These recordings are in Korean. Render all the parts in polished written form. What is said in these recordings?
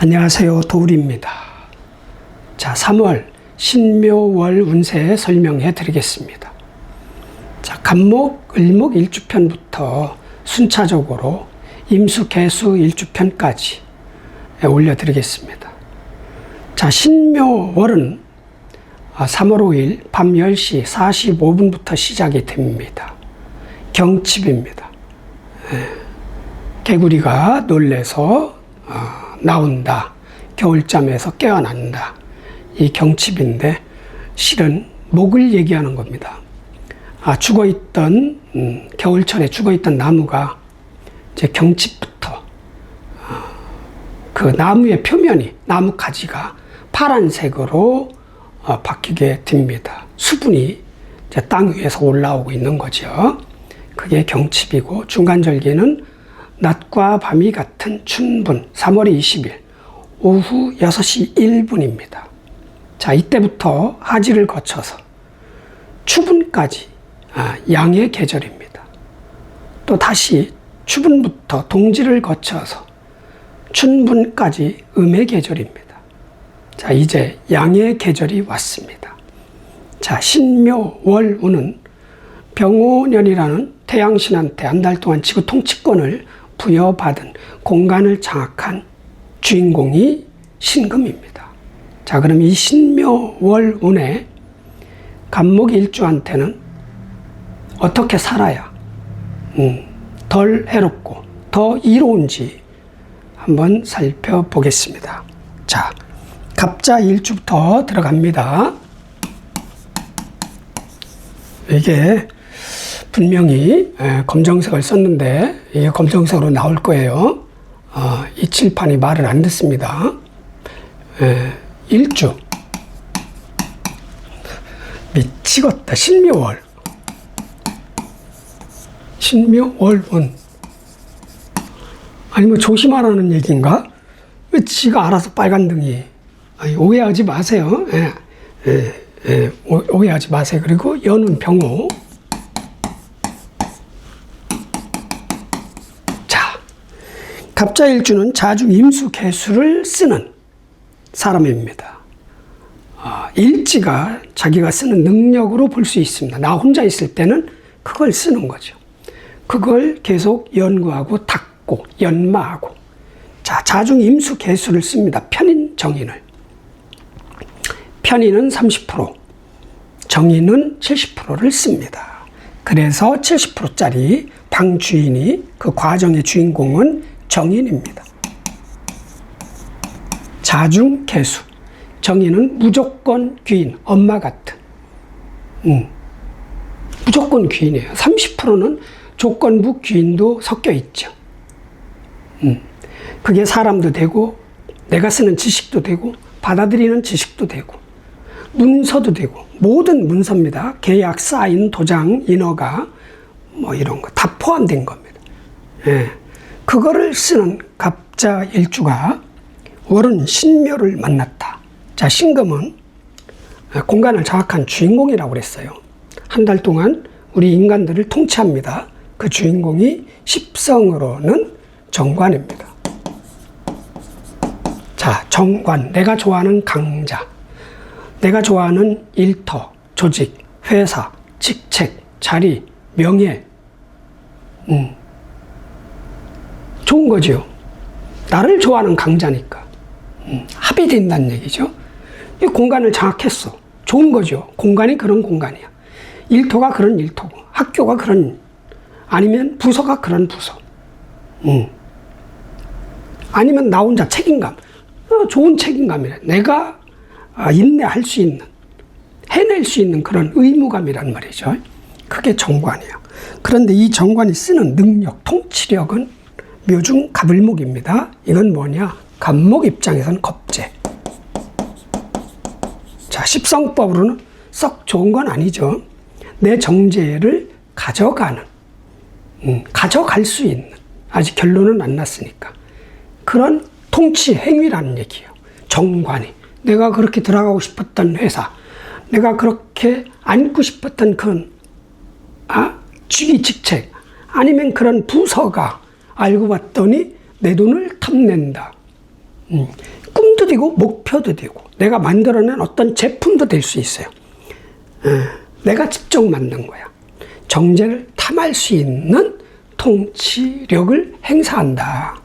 안녕하세요. 도울입니다. 자, 3월 신묘월 운세 설명해 드리겠습니다. 자, 간목, 을목 일주편부터 순차적으로 임수, 개수 일주편까지 올려드리겠습니다. 자, 신묘월은 3월 5일 밤 10시 45분부터 시작이 됩니다. 경칩입니다. 개구리가 놀래서 나온다. 겨울잠에서 깨어난다. 이 경칩인데 실은 목을 얘기하는 겁니다. 죽어있던 겨울철에 죽어있던 나무가 이제 경칩부터 그 나무의 표면이, 나무 가지가 파란색으로 바뀌게 됩니다. 수분이 이제 땅 위에서 올라오고 있는 거죠. 그게 경칩이고, 중간절기는 낮과 밤이 같은 춘분 3월 20일 오후 6시 1분입니다. 자, 이때부터 하지를 거쳐서 추분까지 양의 계절입니다. 또 다시 추분부터 동지를 거쳐서 춘분까지 음의 계절입니다. 자, 이제 양의 계절이 왔습니다. 자, 신묘월운은 병오년이라는 태양신한테 한 달 동안 지구 통치권을 부여받은 공간을 장악한 주인공이 신금입니다. 자, 그럼 이 신묘월운에 간목일주한테는 어떻게 살아야 덜 해롭고 더 이로운지 한번 살펴보겠습니다. 자, 갑자일주부터 들어갑니다. 이게 분명히 검정색을 썼는데 이게 검정색으로 나올 거예요. 이 칠판이 말을 안 듣습니다. 일주 미치겠다. 신묘월 신묘월운 아니 뭐 조심하라는 얘기인가? 왜 지가 알아서 빨간등이. 오해하지 마세요. 오해하지 마세요. 그리고 연운 병호. 자, 갑자일주는 자중 임수 개수를 쓰는 사람입니다. 일지가 자기가 쓰는 능력으로 볼 수 있습니다. 나 혼자 있을 때는 그걸 쓰는 거죠. 그걸 계속 연구하고 닦고 연마하고. 자, 자중 임수 개수를 씁니다. 편인 정인을. 편인은 30%, 정인은 70%를 씁니다. 그래서 70%짜리 방 주인이, 그 과정의 주인공은 정인입니다. 자중 개수. 정인은 무조건 귀인, 엄마 같은. 무조건 귀인이에요. 30%는 조건부 귀인도 섞여 있죠. 그게 사람도 되고, 내가 쓰는 지식도 되고, 받아들이는 지식도 되고, 문서도 되고, 모든 문서입니다. 계약, 사인, 도장, 인허가, 뭐 이런 거 다 포함된 겁니다. 그거를 쓰는 갑자일주가 월은 신묘를 만났다. 자, 신금은 공간을 장악한 주인공이라고 그랬어요. 한 달 동안 우리 인간들을 통치합니다. 그 주인공이 십성으로는 정관입니다. 자, 정관, 내가 좋아하는 강자, 내가 좋아하는 일터, 조직, 회사, 직책, 자리, 명예. 좋은 거죠. 나를 좋아하는 강자니까. 합의된다는 얘기죠. 이 공간을 장악했어. 좋은 거죠. 공간이 그런 공간이야. 일터가 그런 일터고, 학교가 그런, 아니면 부서가 그런 부서. 아니면 나 혼자 책임감. 좋은 책임감이래. 내가 인내할 수 있는, 해낼 수 있는 그런 의무감이란 말이죠. 그게 정관이야. 그런데 이 정관이 쓰는 능력, 통치력은 묘중 갑을목입니다. 이건 뭐냐? 간목 입장에서는 겁재. 자, 십성법으로는 썩 좋은 건 아니죠. 내 정제를 가져가는, 가져갈 수 있는, 아직 결론은 안 났으니까. 그런 통치 행위라는 얘기예요. 정관이. 내가 그렇게 들어가고 싶었던 회사, 내가 그렇게 앉고 싶었던 그런 직위 직책, 아니면 그런 부서가 알고 봤더니 내 돈을 탐낸다. 꿈도 되고 목표도 되고 내가 만들어낸 어떤 제품도 될 수 있어요. 내가 직접 만든 거야. 정제를 탐할 수 있는 통치력을 행사한다.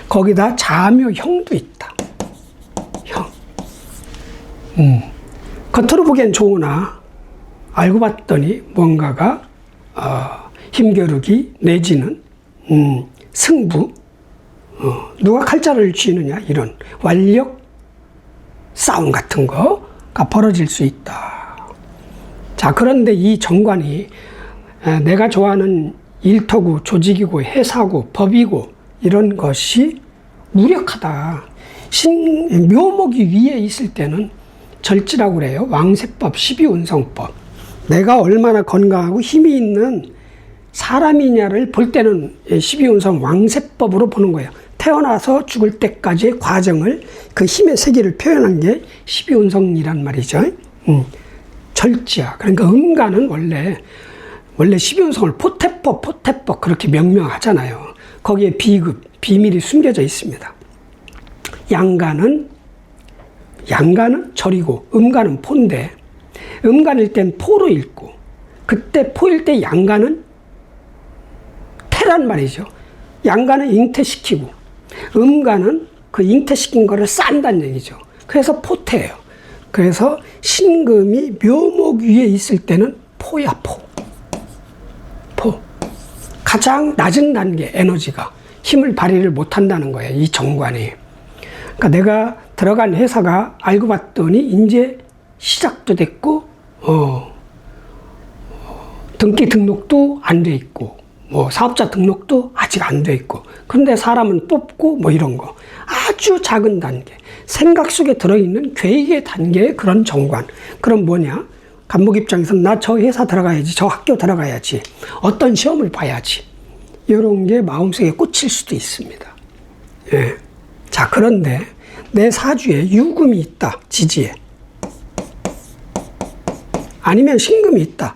거기다 자묘형도 있다. 형. 겉으로 보기엔 좋으나 알고 봤더니 뭔가가 힘겨루기 내지는 승부, 누가 칼자를 쥐느냐 이런 완력 싸움 같은 거가 벌어질 수 있다. 자, 그런데 이 정관이 내가 좋아하는 일터고 조직이고 회사고 법이고 이런 것이 무력하다. 묘목이 위에 있을 때는 절지라고 그래요. 왕세법, 12운성법. 내가 얼마나 건강하고 힘이 있는 사람이냐를 볼 때는 12운성 왕세법으로 보는 거예요. 태어나서 죽을 때까지의 과정을 그 힘의 세계를 표현한 게 12운성이란 말이죠. 절지야. 그러니까 음가는 원래 12운성을 포태법 그렇게 명명하잖아요. 거기에 비밀이 숨겨져 있습니다. 양가는 절이고 음가는 포인데 음간일 땐 포로 읽고 그때 포일 때 양가는 태란 말이죠. 양가는 잉태시키고 음가는 그 잉태시킨 거를 싼다는 얘기죠. 그래서 포태예요. 그래서 신금이 묘목 위에 있을 때는 포야, 포. 가장 낮은 단계 에너지가 힘을 발휘를 못한다는 거예요. 이 정관이. 그러니까 내가 들어간 회사가 알고 봤더니 이제 시작도 됐고 등기 등록도 안 돼 있고 사업자 등록도 아직 안 돼 있고 그런데 사람은 뽑고 이런 거 아주 작은 단계 생각 속에 들어있는 계획의 단계의 그런 정관. 그럼 뭐냐? 간목 입장에서는 나 저 회사 들어가야지, 저 학교 들어가야지, 어떤 시험을 봐야지 이런 게 마음속에 꽂힐 수도 있습니다. 예. 자, 그런데 내 사주에 유금이 있다, 지지에. 아니면 신금이 있다.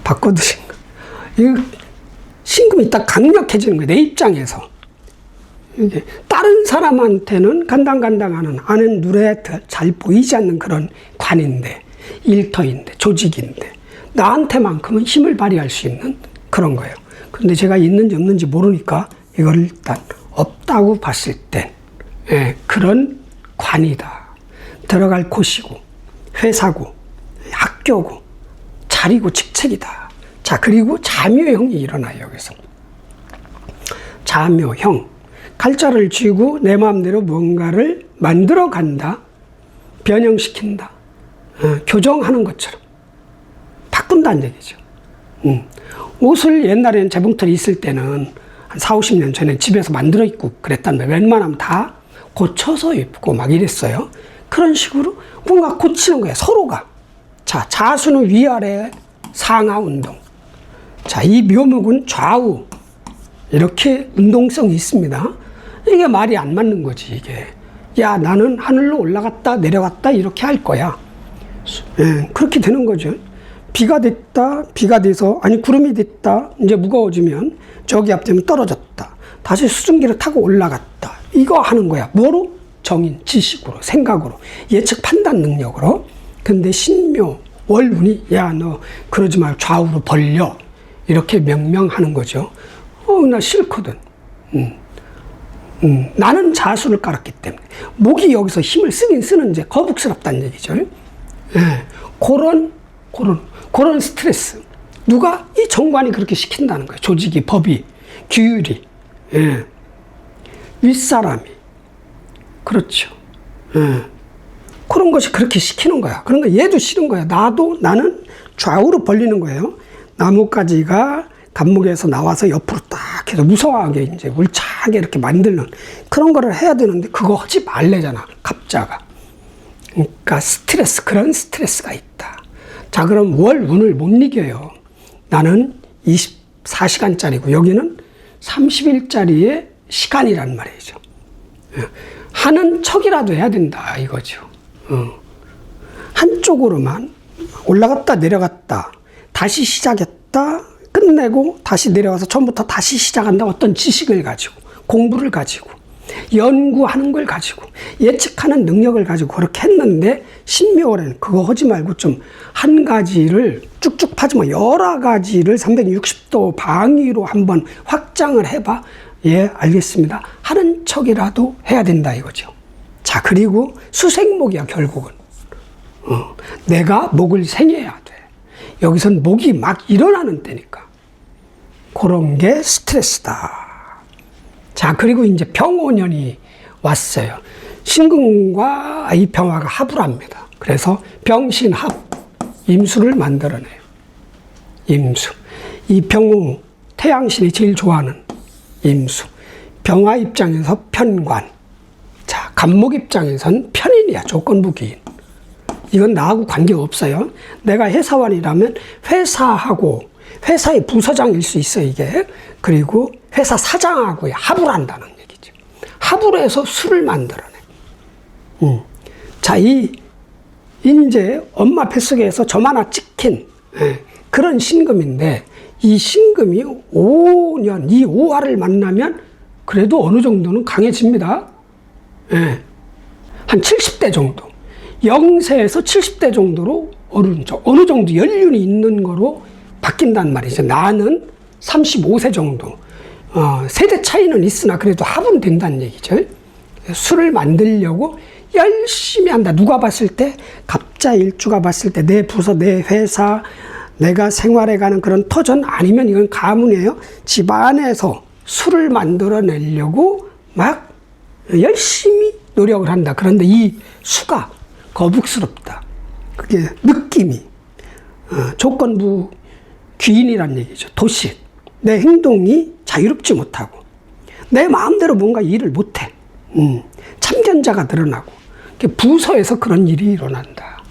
바꿔두신 거. 이거 신금이 있다 강력해지는 거예요. 내 입장에서. 이게 다른 사람한테는 간당간당하는 아는 눈에 잘 보이지 않는 그런 관인데, 일터인데, 조직인데 나한테만큼은 힘을 발휘할 수 있는 그런 거예요. 그런데 제가 있는지 없는지 모르니까 이걸 일단 없다고 봤을 땐 그런 관이다. 들어갈 곳이고 회사고 학교고 자리고 직책이다. 자, 그리고 자묘형이 일어나요. 여기서 자묘형, 칼자를 쥐고 내 마음대로 뭔가를 만들어 간다, 변형시킨다, 교정하는 것처럼 바꾼다는 얘기죠. 옷을 옛날에는 재봉틀이 있을 때는 한 4, 50년 전에 집에서 만들어 입고 그랬단 말이에요. 웬만하면 다 고쳐서 입고 막 이랬어요. 그런 식으로 뭔가 고치는 거예요, 서로가. 자, 자수는 위아래 상하 운동. 자, 이 묘목은 좌우 이렇게 운동성이 있습니다. 이게 말이 안 맞는 거지, 이게. 야, 나는 하늘로 올라갔다 내려갔다 이렇게 할 거야. 그렇게 되는 거죠. 비가 됐다, 비가 돼서, 아니 구름이 됐다, 이제 무거워지면 저기 앞되면 떨어졌다, 다시 수증기를 타고 올라갔다, 이거 하는 거야. 뭐로? 정인, 지식으로, 생각으로, 예측 판단 능력으로. 근데 신묘, 월운이 야, 너 그러지 말고 좌우로 벌려, 이렇게 명명하는 거죠. 나 싫거든. 나는 자수를 깔았기 때문에. 목이 여기서 힘을 쓰긴 쓰는데 거북스럽다는 얘기죠. 그런 스트레스. 누가? 이 정관이 그렇게 시킨다는 거예요. 조직이, 법이, 규율이. 윗사람이. 그렇죠. 그런 것이 그렇게 시키는 거야. 그러니까 얘도 싫은 거야. 나는 좌우로 벌리는 거예요. 나뭇가지가 간목에서 나와서 옆으로 딱 해서 무서워하게 이제 울창하게 이렇게 만드는 그런 거를 해야 되는데 그거 하지 말래잖아, 갑자가. 그러니까 그런 스트레스가 있다. 자, 그럼 월 운을 못 이겨요. 나는 24시간짜리고 여기는 30일짜리의 시간이란 말이죠. 하는 척이라도 해야 된다 이거죠. 한쪽으로만 올라갔다 내려갔다 다시 시작했다 끝내고 다시 내려가서 처음부터 다시 시작한다, 어떤 지식을 가지고 공부를 가지고 연구하는 걸 가지고 예측하는 능력을 가지고 그렇게 했는데 신묘월에는 그거 하지 말고 좀 한 가지를 쭉쭉 파지만 여러 가지를 360도 방위로 한번 확장을 해봐. 예, 알겠습니다. 하는 척이라도 해야 된다 이거죠. 자, 그리고 수생목이야 결국은. 내가 목을 생해야 돼. 여기선 목이 막 일어나는 때니까. 그런 게 스트레스다. 자, 그리고 이제 병오년이 왔어요. 신금과 이 병화가 합을 합니다. 그래서 병신합, 임수를 만들어내요. 임수. 이 병우, 태양신이 제일 좋아하는 임수. 병화 입장에서 편관. 자, 간목 입장에선 편인이야. 조건부 기인. 이건 나하고 관계없어요. 내가 회사원이라면 회사하고 회사의 부서장일 수 있어 이게. 그리고 회사 사장하고의 합을 한다는 얘기죠. 합을 해서 수를 만들어내. 자, 이제 엄마 뱃속에서 점 하나 찍힌 그런 신금인데 이 신금이 5년, 이 5화를 만나면 그래도 어느 정도는 강해집니다. 예. 한 70대 정도. 0세에서 70대 정도로 어느 정도 연륜이 있는 거로 바뀐단 말이죠. 나는 35세 정도. 세대 차이는 있으나 그래도 합은 된다는 얘기죠. 술을 만들려고 열심히 한다. 누가 봤을 때, 갑자일주가 봤을 때 내 부서, 내 회사, 내가 생활해가는 그런 터전 아니면 이건 가문이에요. 집안에서 술을 만들어내려고 막 열심히 노력을 한다. 그런데 이 수가 거북스럽다. 그게 느낌이 조건부 귀인이란 얘기죠. 도식. 내 행동이 자유롭지 못하고 내 마음대로 뭔가 일을 못해. 참견자가 늘어나고 부서에서 그런 일이 일어난다.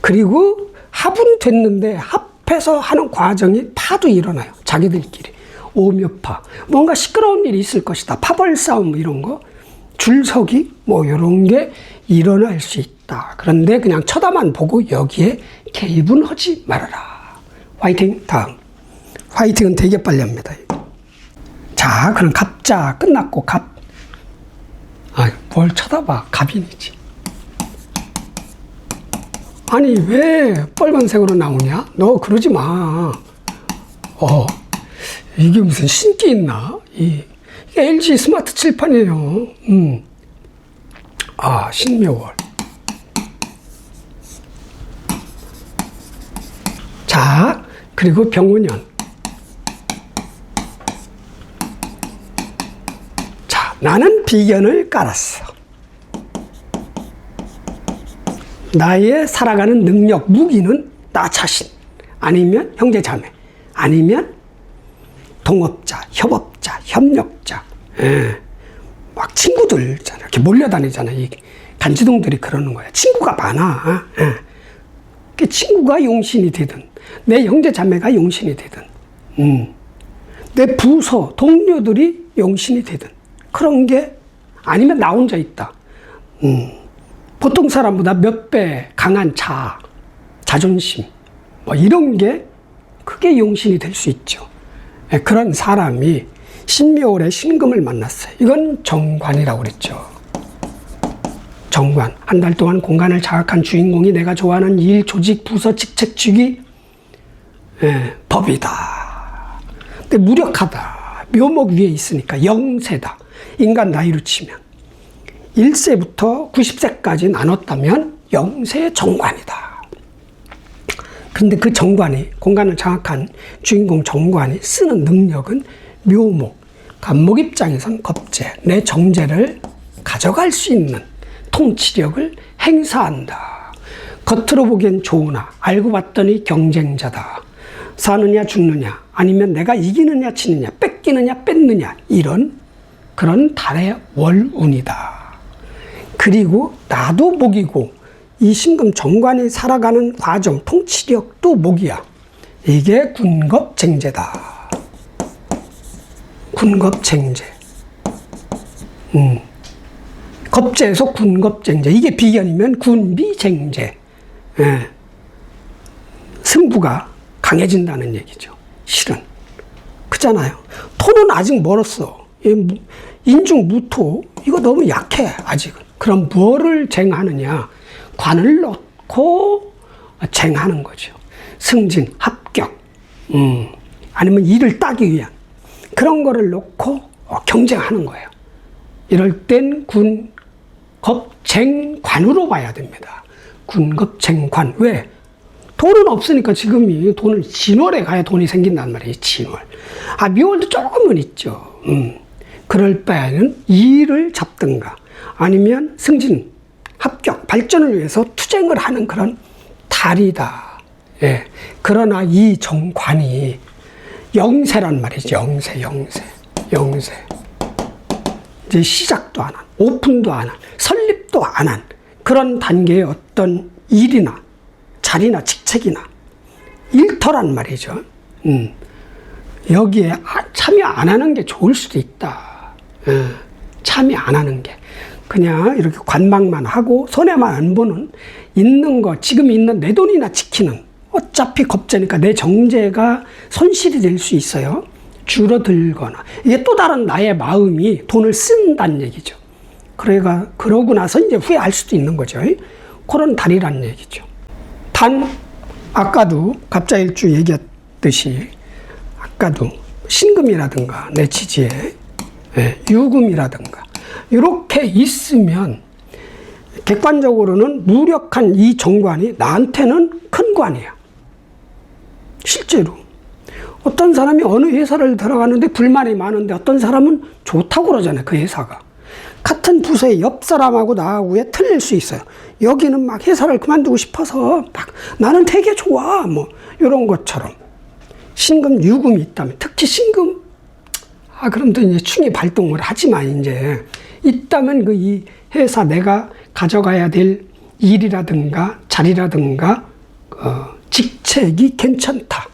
그리고 합은 됐는데 합해서 하는 과정이 파도 일어나요. 자기들끼리. 오묘파. 뭔가 시끄러운 일이 있을 것이다. 파벌싸움 이런 거. 줄서기 뭐 이런 게 일어날 수 있다. 그런데 그냥 쳐다만 보고 여기에 개입은 하지 말아라. 화이팅. 다음. 화이팅은 되게 빨리 합니다. 자, 그럼 갑자 끝났고 갑. 뭘 쳐다봐. 갑인이지. 아니 왜 빨간색으로 나오냐? 너 그러지 마. 이게 무슨 신기 있나? 이게 LG 스마트 칠판이에요. 신묘월. 자, 그리고 병오년. 자, 나는 비견을 깔았어. 나의 살아가는 능력, 무기는 나 자신, 아니면 형제자매, 아니면 동업자, 협업자, 협력자, 막 친구들 있잖아. 이렇게 몰려다니잖아. 이 간지동들이 그러는 거야. 친구가 많아. 그 친구가 용신이 되든, 내 형제자매가 용신이 되든, 내 부서, 동료들이 용신이 되든, 그런 게 아니면 나 혼자 있다. 보통 사람보다 몇 배 강한 자존심, 뭐 이런 게 크게 용신이 될 수 있죠. 그런 사람이 신묘월에 신금을 만났어요. 이건 정관이라고 그랬죠. 정관. 한 달 동안 공간을 장악한 주인공이 내가 좋아하는 일, 조직, 부서, 직책, 직위, 법이다. 근데 무력하다. 묘목 위에 있으니까 영세다. 인간 나이로 치면. 1세부터 90세까지 나눴다면 영세의 정관이다. 근데 그 정관이, 공간을 장악한 주인공 정관이 쓰는 능력은 묘목, 간목 입장에선 겁재, 내 정재를 가져갈 수 있는 통치력을 행사한다. 겉으로 보기엔 좋으나 알고 봤더니 경쟁자다. 사느냐 죽느냐, 아니면 내가 이기느냐 치느냐, 뺏기느냐 뺏느냐, 이런 그런 달의 월운이다. 그리고 나도 목이고 이 신금 정관이 살아가는 과정, 통치력도 목이야. 이게 군겁쟁제다. 군겁쟁제. 겁제에서 군겁쟁제. 이게 비견이면 군비쟁제. 승부가 강해진다는 얘기죠. 실은. 그잖아요. 토는 아직 멀었어. 인중무토 이거 너무 약해 아직은. 그럼 뭐를 쟁하느냐? 관을 놓고 쟁하는 거죠. 승진, 합격, 아니면 일을 따기 위한 그런 거를 놓고 경쟁하는 거예요. 이럴 땐 군겁쟁관으로 봐야 됩니다. 군겁쟁관. 왜? 돈은 없으니까 지금이 돈을 진월에 가야 돈이 생긴단 말이에요. 진월. 묘월도 조금은 있죠. 그럴 바에는 일을 잡든가 아니면 승진, 합격, 발전을 위해서 투쟁을 하는 그런 달이다. 예. 그러나 이 정관이 영세란 말이죠. 영세. 이제 시작도 안 한, 오픈도 안 한, 설립도 안 한 그런 단계의 어떤 일이나 자리나 직책이나 일터란 말이죠. 여기에 참여 안 하는 게 좋을 수도 있다. 참여 안 하는 게. 그냥 이렇게 관망만 하고 손해만 안 보는 있는 거, 지금 있는 내 돈이나 지키는 어차피 겁재니까 내 정제가 손실이 될 수 있어요. 줄어들거나. 이게 또 다른 나의 마음이 돈을 쓴다는 얘기죠. 그러고 나서 이제 후회할 수도 있는 거죠. 그런 달이라는 얘기죠. 단, 아까도 갑자일주 얘기했듯이, 아까도 신금이라든가 내 지지에 유금이라든가 이렇게 있으면 객관적으로는 무력한 이 정관이 나한테는 큰 관이야. 실제로. 어떤 사람이 어느 회사를 들어가는데 불만이 많은데 어떤 사람은 좋다고 그러잖아요. 그 회사가. 같은 부서의 옆 사람하고 나하고의 틀릴 수 있어요. 여기는 막 회사를 그만두고 싶어서 막 나는 되게 좋아. 뭐 이런 것처럼. 신금, 유금이 있다면 특히 신금 그럼 또 이제 충이 발동을 하지만 이제 있다면 이 회사 내가 가져가야 될 일이라든가 자리라든가 직책이 괜찮다.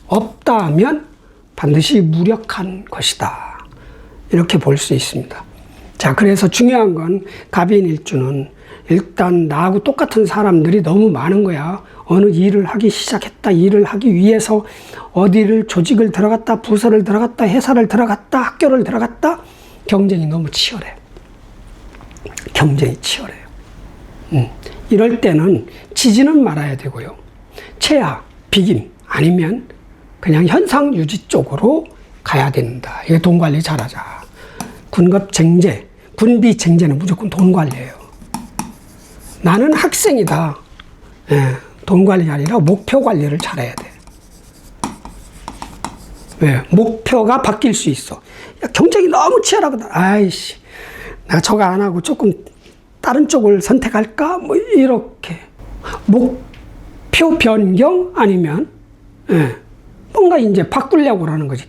없다면 반드시 무력한 것이다. 이렇게 볼 수 있습니다. 자, 그래서 중요한 건 갑인일주는 일단 나하고 똑같은 사람들이 너무 많은 거야. 어느 일을 하기 시작했다. 일을 하기 위해서 어디를 조직을 들어갔다. 부서를 들어갔다. 회사를 들어갔다. 학교를 들어갔다. 경쟁이 너무 치열해. 경쟁이 치열해요. 이럴 때는 지지는 말아야 되고요. 최하, 비김 아니면 그냥 현상 유지 쪽으로 가야 된다. 이게 돈 관리 잘하자. 군급쟁제, 군비쟁제는 무조건 돈 관리예요. 나는 학생이다. 돈 관리 아니라 목표 관리를 잘해야 돼. 왜? 목표가 바뀔 수 있어. 야, 경쟁이 너무 치열하거든. 아이씨, 내가 저거 안 하고 조금 다른 쪽을 선택할까? 뭐 이렇게 목표 변경 아니면 뭔가 이제 바꾸려고 하는 거지.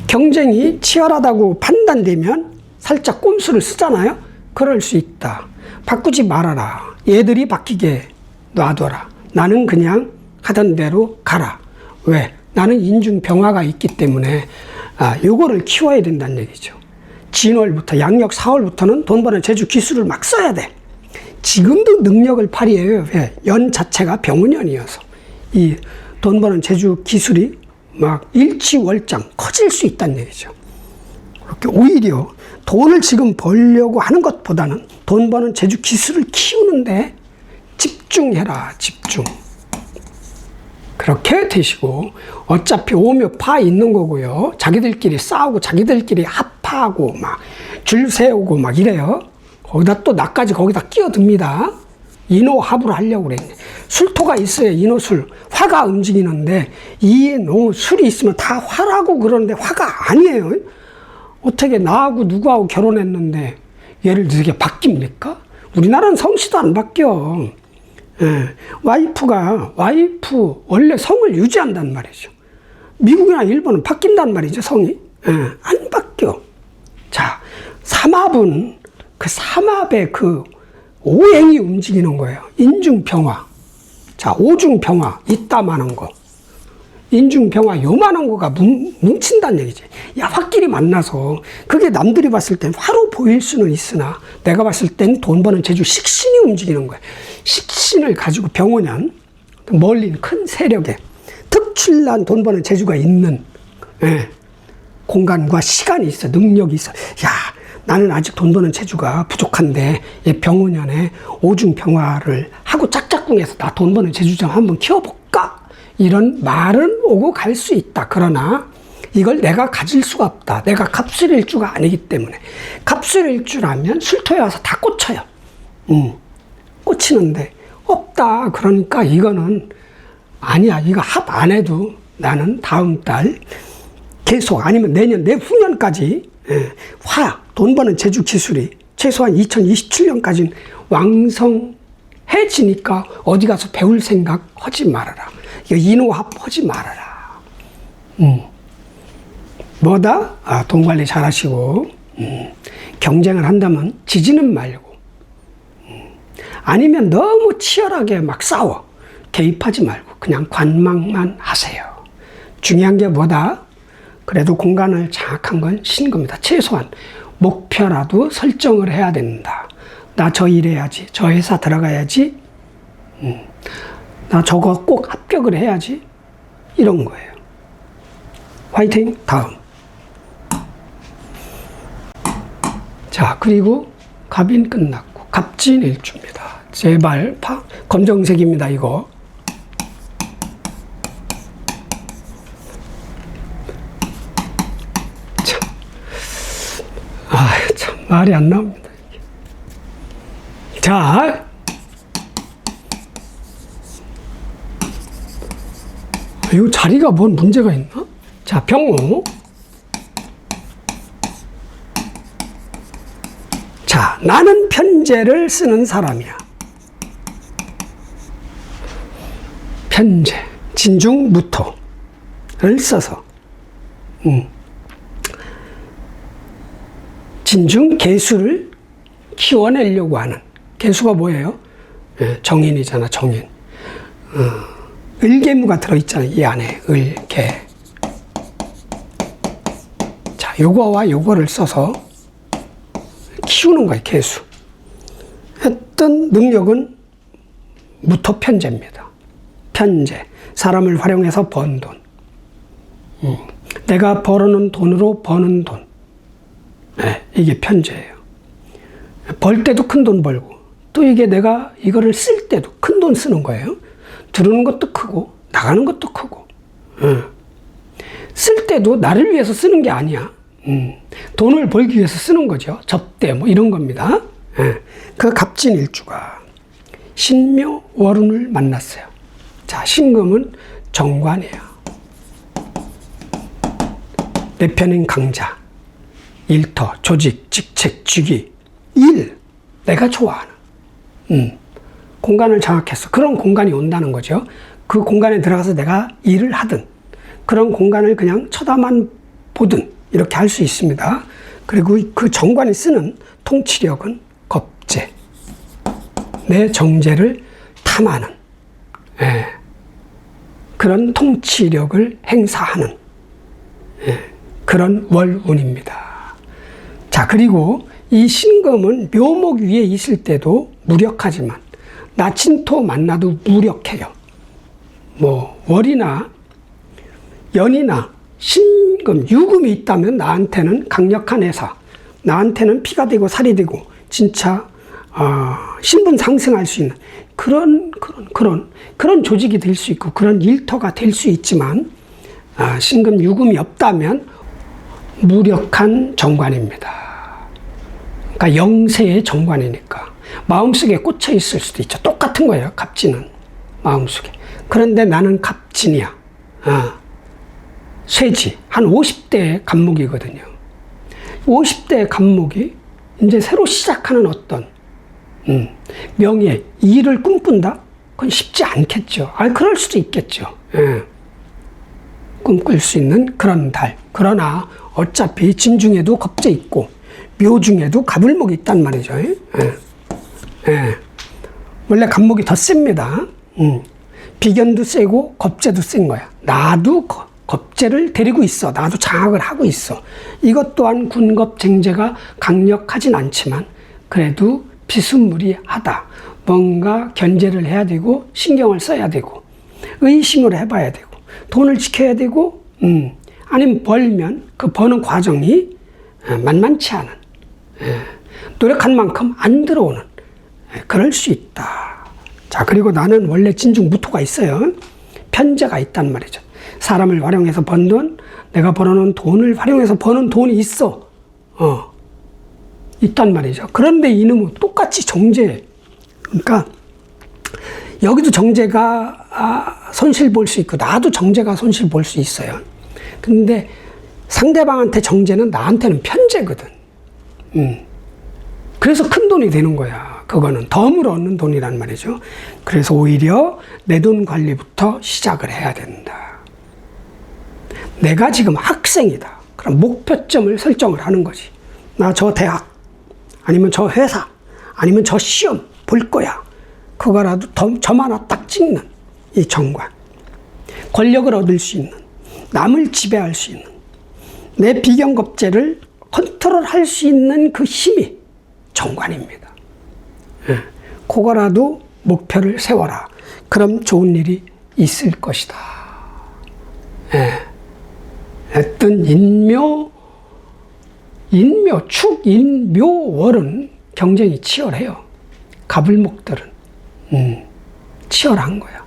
경쟁이 치열하다고 판단되면 살짝 꼼수를 쓰잖아요. 그럴 수 있다. 바꾸지 말아라. 얘들이 바뀌게 놔둬라. 나는 그냥 하던 대로 가라. 왜? 나는 인중병화가 있기 때문에 요거를 키워야 된다는 얘기죠. 진월부터 양력 4월부터는 돈 버는 재주 기술을 막 써야 돼. 지금도 능력을 발휘해요. 왜? 연 자체가 병운연이어서 이 돈 버는 재주 기술이 막 일치월장 커질 수 있다는 얘기죠. 그렇게 오히려 돈을 지금 벌려고 하는 것보다는 돈 버는 재주 기술을 키우는데 집중해라. 집중. 그렇게 되시고 어차피 오묘파 있는 거고요. 자기들끼리 싸우고 자기들끼리 합하고 막 줄 세우고 막 이래요. 거기다 또 나까지 거기다 끼어듭니다. 인호합을 하려고 그랬네. 술토가 있어야 인호술, 화가 움직이는데 인호술이 있으면 다 화라고 그러는데 화가 아니에요. 어떻게 나하고 누구하고 결혼했는데 얘를 이렇게 바뀝니까? 우리나라는 성씨도 안 바뀌어. 와이프 원래 성을 유지한단 말이죠. 미국이나 일본은 바뀐단 말이죠, 성이. 안 바뀌어. 자, 삼합은 그 삼합의 그 오행이 움직이는 거예요. 인중병화. 자, 오중병화 이따만한 거. 인중병화 요만한 거가 뭉친다는 얘기지. 야, 화끼리 만나서 그게 남들이 봤을 땐 화로 보일 수는 있으나 내가 봤을 땐 돈 버는 재주 식신이 움직이는 거야. 식신을 가지고 병원년 멀리 큰 세력에 특출난 돈 버는 재주가 있는 공간과 시간이 있어, 능력이 있어. 야, 나는 아직 돈 버는 재주가 부족한데 병원년에 오중평화를 하고 짝짝꿍해서 나 돈 버는 재주 좀 한번 키워볼까? 이런 말은 오고 갈 수 있다. 그러나 이걸 내가 가질 수가 없다. 내가 갑술일주가 아니기 때문에. 갑술일주라면 술토에 와서 다 꽂혀요. 꽂히는데 없다. 그러니까 이거는 아니야. 이거 합 안 해도 나는 다음 달 계속 아니면 내년 내후년까지 돈 버는 재주 기술이 최소한 2027년까지는 왕성해지니까 어디 가서 배울 생각 하지 말아라. 이거 인호합 하지 말아라. 뭐다? 돈 관리 잘 하시고, 경쟁을 한다면 지지는 말고, 아니면 너무 치열하게 막 싸워. 개입하지 말고, 그냥 관망만 하세요. 중요한 게 뭐다? 그래도 공간을 장악한 건 신겁니다. 최소한 목표라도 설정을 해야 된다. 나 저 일해야지. 저 회사 들어가야지. 나 저거 꼭 합격을 해야지. 이런 거예요. 화이팅! 다음. 자, 그리고 갑인 끝났고 갑진일주입니다. 제발 검정색입니다. 이거. 참 말이 안 나옵니다. 자, 이 자리가 뭔 문제가 있나? 자, 병호. 자, 나는 편제를 쓰는 사람이야. 편제, 진중무토를 써서 진중 개수를 키워내려고 하는. 개수가 뭐예요? 정인이잖아, 정인. 을개무가 들어있잖아, 이 안에. 을, 개. 자, 요거와 요거를 써서 키우는 거예요, 개수. 했던 능력은 무토편제입니다. 편제. 사람을 활용해서 번 돈. 내가 벌어놓은 돈으로 버는 돈. 이게 편제예요. 벌 때도 큰 돈 벌고, 또 이게 내가 이거를 쓸 때도 큰 돈 쓰는 거예요. 들어오는 것도 크고, 나가는 것도 크고. 쓸 때도 나를 위해서 쓰는 게 아니야. 돈을 벌기 위해서 쓰는 거죠. 접대, 뭐 이런 겁니다. 그 갑진일주가 신묘 월운을 만났어요. 자, 신금은 정관이에요. 내 편인 강자, 일터, 조직, 직책, 직위, 일, 내가 좋아하는 공간을 장악해서 그런 공간이 온다는 거죠. 그 공간에 들어가서 내가 일을 하든 그런 공간을 그냥 쳐다만 보든 이렇게 할 수 있습니다. 그리고 그 정관이 쓰는 통치력은 겁제, 내 정제를 탐하는 그런 통치력을 행사하는 그런 월운입니다. 자, 그리고 이 신금은 묘목 위에 있을 때도 무력하지만 나친토 만나도 무력해요. 뭐 월이나 연이나 신금, 유금이 있다면 나한테는 강력한 회사, 나한테는 피가 되고 살이 되고 진짜 신분 상승할 수 있는 그런 조직이 될 수 있고 그런 일터가 될 수 있지만 신금, 유금이 없다면 무력한 정관입니다. 그러니까 영세의 정관이니까 마음속에 꽂혀 있을 수도 있죠. 똑같은 거예요. 갑진은 마음속에. 그런데 나는 갑진이야. 쇠지 한 50대의 갑목이거든요. 50대의 갑목이 이제 새로 시작하는 어떤 명예, 일을 꿈꾼다? 그건 쉽지 않겠죠. 그럴 수도 있겠죠. 꿈꿀 수 있는 그런 달. 그러나 어차피 진중에도 겁재 있고 묘중에도 갑을목이 있단 말이죠. 원래 갑목이 더 셉니다. 비견도 세고 겁재도 센 거야. 나도 겁재를 데리고 있어. 나도 장악을 하고 있어. 이것 또한 군겁쟁제가 강력하진 않지만 그래도 비스무리하다. 뭔가 견제를 해야 되고 신경을 써야 되고 의심을 해봐야 되고 돈을 지켜야 되고 아니면 벌면 그 버는 과정이 만만치 않은, 노력한 만큼 안 들어오는, 그럴 수 있다. 자, 그리고 나는 원래 진중무토가 있어요. 편재가 있단 말이죠. 사람을 활용해서 번 돈, 내가 벌어놓은 돈을 활용해서 버는 돈이 있어. 있단 말이죠. 그런데 이놈은 똑같이 정제. 그러니까 여기도 정제가 손실 볼 수 있고 나도 정제가 손실 볼 수 있어요. 근데 상대방한테 정제는 나한테는 편제거든. 그래서 큰 돈이 되는 거야. 그거는 덤으로 얻는 돈이란 말이죠. 그래서 오히려 내 돈 관리부터 시작을 해야 된다. 내가 지금 학생이다. 그럼 목표점을 설정을 하는 거지. 나 저 대학, 아니면 저 회사, 아니면 저 시험 볼 거야. 그거라도 점 하나 딱 찍는 이 정관. 권력을 얻을 수 있는, 남을 지배할 수 있는, 내 비경겁제를 컨트롤할 수 있는 그 힘이 정관입니다. 그거라도 목표를 세워라. 그럼 좋은 일이 있을 것이다. 어떤 축인묘월은 경쟁이 치열해요. 갑을목들은 치열한 거야.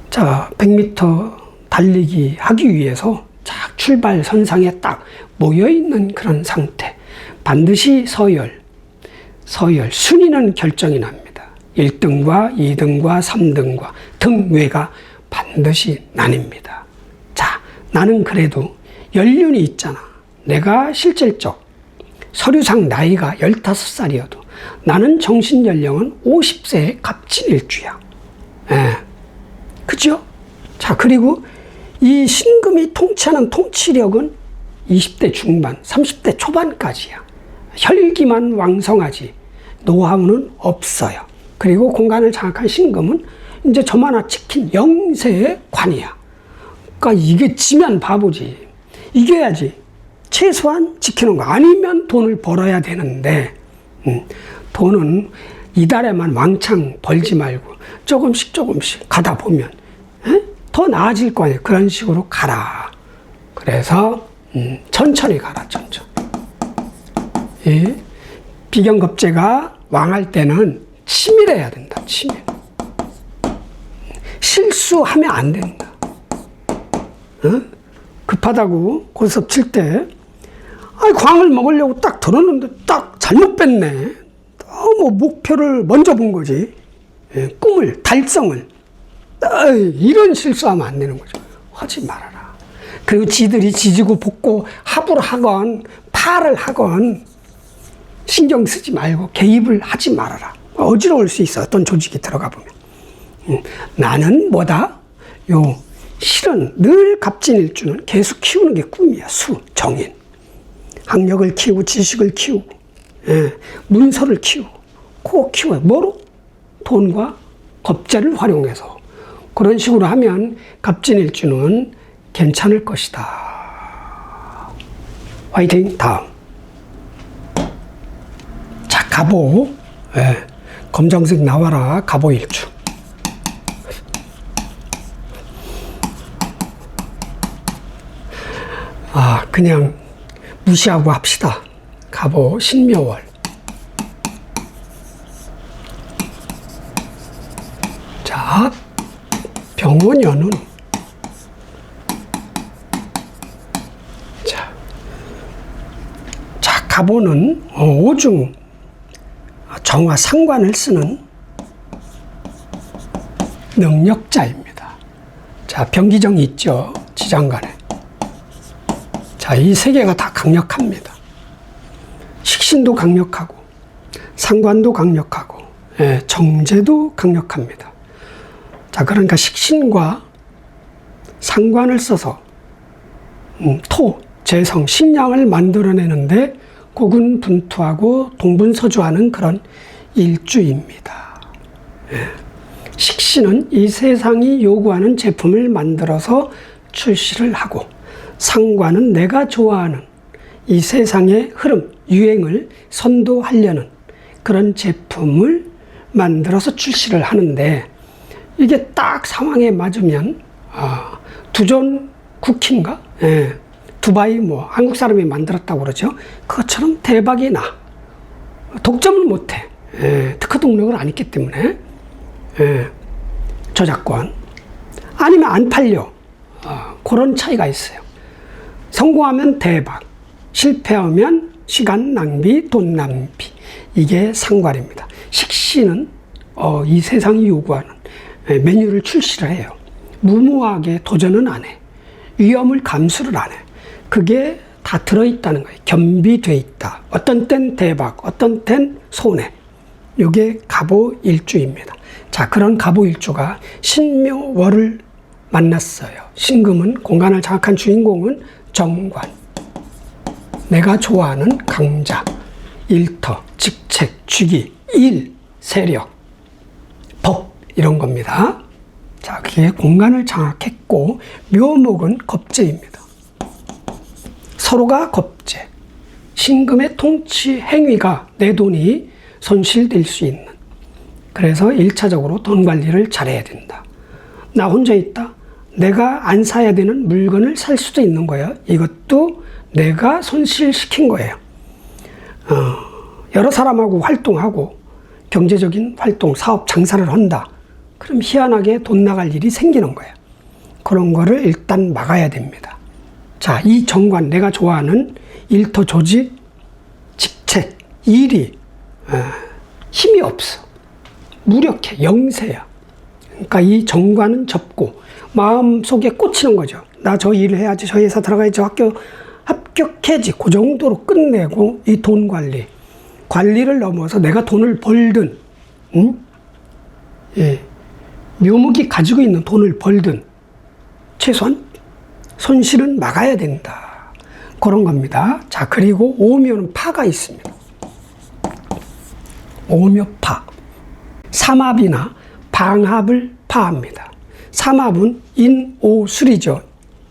자, 100m 달리기 하기 위해서 딱 출발선상에 딱 모여있는 그런 상태. 반드시 서열, 순위는 결정이 납니다. 1등과 2등과 3등과 등외가 반드시 나뉩니다. 자, 나는 그래도 연륜이 있잖아. 내가 실질적 서류상 나이가 15살이어도 나는 정신연령은 50세의 갑진일주야. 그죠? 자, 그리고 이 신금이 통치하는 통치력은 20대 중반, 30대 초반까지야. 혈기만 왕성하지 노하우는 없어요. 그리고 공간을 장악한 신금은 이제 점 하나 찍힌 영세의 관이야. 그러니까 이게 지면 바보지. 이겨야지. 최소한 지키는 거. 아니면 돈을 벌어야 되는데 돈은 이달에만 왕창 벌지 말고 조금씩 가다 보면 더 나아질 거 아니에요. 그런 식으로 가라. 그래서 천천히 가라. 천천히. 비경겁제가 왕할 때는 치밀해야 된다. 치밀. 실수하면 안 된다. 급하다고 고스톱 칠 때 광을 먹으려고 딱 들었는데 딱 잘못 뺐네. 너무 목표를 먼저 본 거지. 꿈을, 달성을. 이런 실수하면 안 되는 거죠. 하지 말아라. 그리고 지들이 지지고 볶고 합을 하건 파를 하건 신경 쓰지 말고 개입을 하지 말아라. 어지러울 수 있어. 어떤 조직이 들어가 보면. 나는 뭐다? 실은 늘 갑진일주는 계속 키우는 게 꿈이야. 정인. 학력을 키우고 지식을 키우고 문서를 키우고 그거 키워요. 뭐로? 돈과 겁재를 활용해서. 그런 식으로 하면 갑진일주는 괜찮을 것이다. 화이팅. 다음. 자, 갑오. 검정색 나와라. 갑오일주. 그냥 무시하고 합시다. 갑오 신묘월. 자, 병원연은 자, 갑오는 오중 정화 상관을 쓰는 능력자입니다. 자, 병기정이 있죠. 지장간에. 자, 이 세 개가 다 강력합니다. 식신도 강력하고, 상관도 강력하고, 정제도 강력합니다. 자, 그러니까 식신과 상관을 써서 토, 재성, 식량을 만들어내는데 고군분투하고 동분서주하는 그런 일주입니다. 식신은 이 세상이 요구하는 제품을 만들어서 출시를 하고, 상관은 내가 좋아하는 이 세상의 흐름, 유행을 선도하려는 그런 제품을 만들어서 출시를 하는데, 이게 딱 상황에 맞으면 두존 국희인가? 두바이 뭐 한국 사람이 만들었다고 그러죠. 그것처럼 대박이 나. 독점을 못해. 특허 등록을 안 했기 때문에. 저작권. 아니면 안 팔려. 그런 차이가 있어요. 성공하면 대박. 실패하면 시간 낭비, 돈 낭비. 이게 상관입니다. 식신은 이 세상이 요구하는 메뉴를 출시를 해요. 무모하게 도전은 안 해. 위험을 감수를 안 해. 그게 다 들어있다는 거예요. 겸비돼 있다. 어떤 땐 대박, 어떤 땐 손해. 이게 갑오일주입니다. 자, 그런 갑오일주가 신묘월을 만났어요. 신금은 공간을 장악한 주인공은 정관. 내가 좋아하는 강자, 일터, 직책, 주기, 일, 세력, 법 이런 겁니다. 자, 그게 공간을 장악했고 묘목은 겁재입니다. 서로가 겁재. 신금의 통치 행위가 내 돈이 손실될 수 있는. 그래서 1차적으로 돈 관리를 잘해야 된다. 나 혼자 있다. 내가 안 사야 되는 물건을 살 수도 있는 거예요. 이것도 내가 손실시킨 거예요. 여러 사람하고 활동하고 경제적인 활동, 사업, 장사를 한다. 그럼 희한하게 돈 나갈 일이 생기는 거예요. 그런 거를 일단 막아야 됩니다. 자, 이 정관, 내가 좋아하는 일터, 조직, 직책, 일이 힘이 없어. 무력해, 영세야. 그러니까 이 정관은 접고 마음속에 꽂히는 거죠. 나 저 일을 해야지, 저 회사 들어가야지, 저 학교 합격해야지. 그 정도로 끝내고 이 돈 관리를 넘어서 내가 돈을 벌든, 묘목이 가지고 있는 돈을 벌든 최소한 손실은 막아야 된다. 그런 겁니다. 자, 그리고 오묘는 파가 있습니다. 오묘파. 삼합이나 방합을 파합니다. 삼합은 인오술이죠.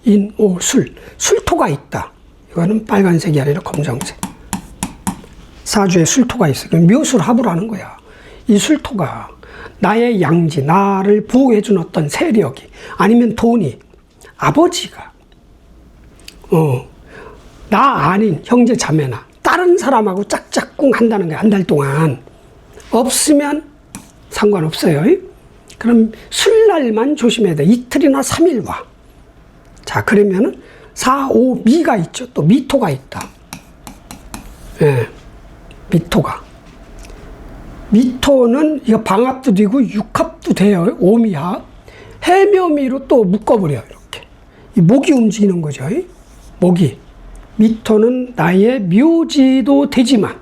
인오술. 술토가 있다. 이거는 빨간색이 아니라 검정색. 사주에 술토가 있어요. 묘술합을 하는 거야. 이 술토가 나의 양지, 나를 보호해준 어떤 세력이, 아니면 돈이, 아버지가, 나 아닌 형제 자매나 다른 사람하고 짝짝꿍 한다는 거야. 한 달 동안. 없으면 상관없어요. 그럼 술날만 조심해야 돼. 이틀이나 3일 와. 자, 그러면은 4, 5, 미가 있죠. 또 미토가 있다. 미토가. 미토는 이거 방합도 되고 육합도 돼요. 오미합. 해묘미로 또 묶어버려. 이렇게. 이 목이 움직이는 거죠. 목이. 미토는 나의 묘지도 되지만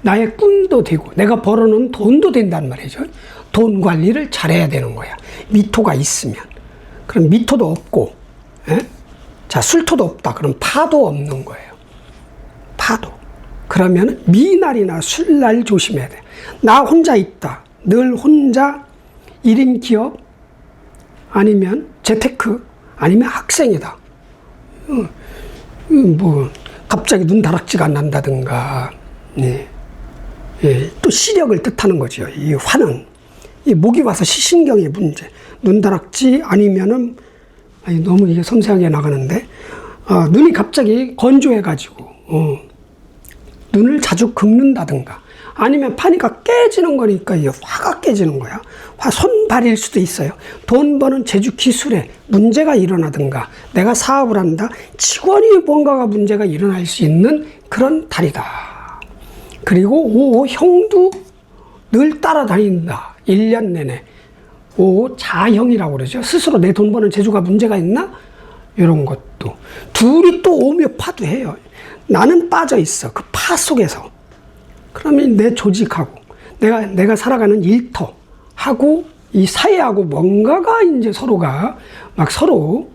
나의 꿈도 되고 내가 벌어놓은 돈도 된단 말이죠. 돈 관리를 잘해야 되는 거야. 미토가 있으면. 그럼 미토도 없고, 자, 술토도 없다. 그럼 파도 없는 거예요. 파도. 그러면 미날이나 술날 조심해야 돼. 나 혼자 있다. 늘 혼자 1인 기업, 아니면 재테크, 아니면 학생이다. 뭐 갑자기 눈다락지가 난다든가, 또 시력을 뜻하는 거죠. 이 화는 이 목이 와서 시신경의 문제, 눈다락지 아니면은 너무 이게 섬세하게 나가는데 눈이 갑자기 건조해가지고 눈을 자주 긁는다든가, 아니면 파니까 깨지는 거니까 이 화가 깨지는 거야. 손발일 수도 있어요. 돈 버는 제주 기술에 문제가 일어나든가, 내가 사업을 한다, 직원이 뭔가가 문제가 일어날 수 있는 그런 달이다. 그리고 5호 형도 늘 따라다닌다. 1년 내내. 5호 자형이라고 그러죠. 스스로 내 돈 버는 재주가 문제가 있나? 이런 것도. 둘이 또 오묘파도 해요. 나는 빠져 있어. 그 파 속에서. 그러면 내 조직하고 내가 살아가는 일터하고 이 사회하고 뭔가가 이제 서로가 막 서로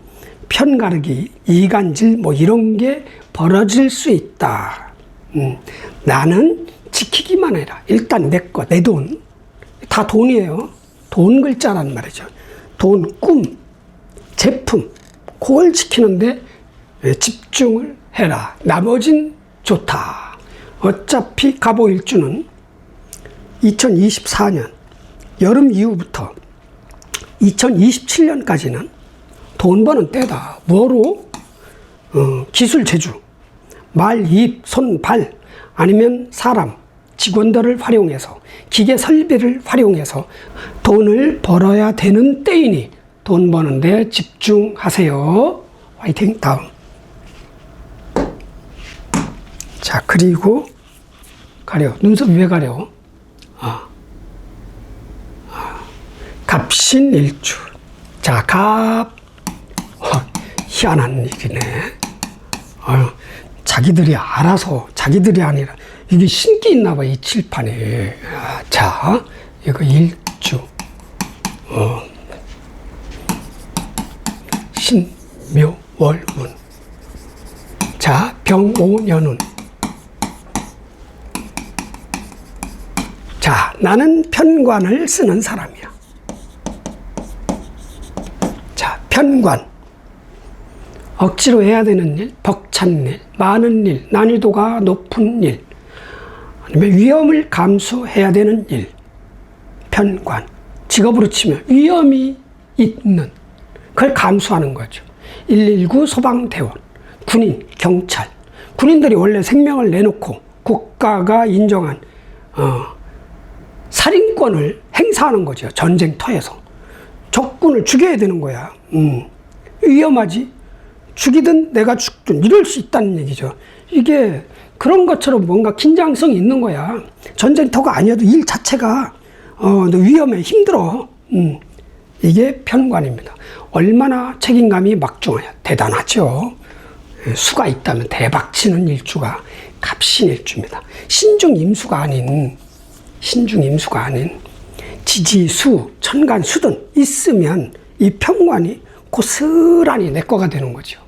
편가르기, 이간질 뭐 이런 게 벌어질 수 있다. 나는 지키기만 해라. 일단 내 거, 내 돈. 다 돈이에요. 돈 글자란 말이죠. 돈, 꿈, 제품. 그걸 지키는데 집중을 해라. 나머진 좋다. 어차피 갑오일주는 2024년 여름 이후부터 2027년까지는 돈 버는 때다. 뭐로? 기술 재주, 말, 입, 손, 발, 아니면 사람, 직원들을 활용해서, 기계 설비를 활용해서 돈을 벌어야 되는 때이니 돈 버는데 집중하세요. 화이팅. 다음. 자, 그리고 가려. 눈썹 왜 가려? 갑신일주. 자, 희한한 일이네. 자기들이 알아서, 자기들이 아니라, 이게 신기 있나 봐, 이 칠판에. 자, 이거 일주. 신묘월문. 자, 병오년운. 자, 나는 편관을 쓰는 사람이야. 자, 편관. 억지로 해야 되는 일, 벅찬 일, 많은 일, 난이도가 높은 일, 아니면 위험을 감수해야 되는 일. 편관. 직업으로 치면 위험이 있는, 그걸 감수하는 거죠. 119 소방대원, 군인, 경찰. 군인들이 원래 생명을 내놓고 국가가 인정한 살인권을 행사하는 거죠. 전쟁터에서. 적군을 죽여야 되는 거야. 위험하지? 죽이든 내가 죽든 이럴 수 있다는 얘기죠. 이게 그런 것처럼 뭔가 긴장성이 있는 거야. 전쟁터가 아니어도 일 자체가 위험해, 힘들어. 이게 편관입니다. 얼마나 책임감이 막중하냐. 대단하죠. 수가 있다면 대박치는 일주가 갑신일주입니다. 신중임수가 아닌 지지수, 천간, 수든 있으면 이 편관이 고스란히 내 거가 되는 거죠.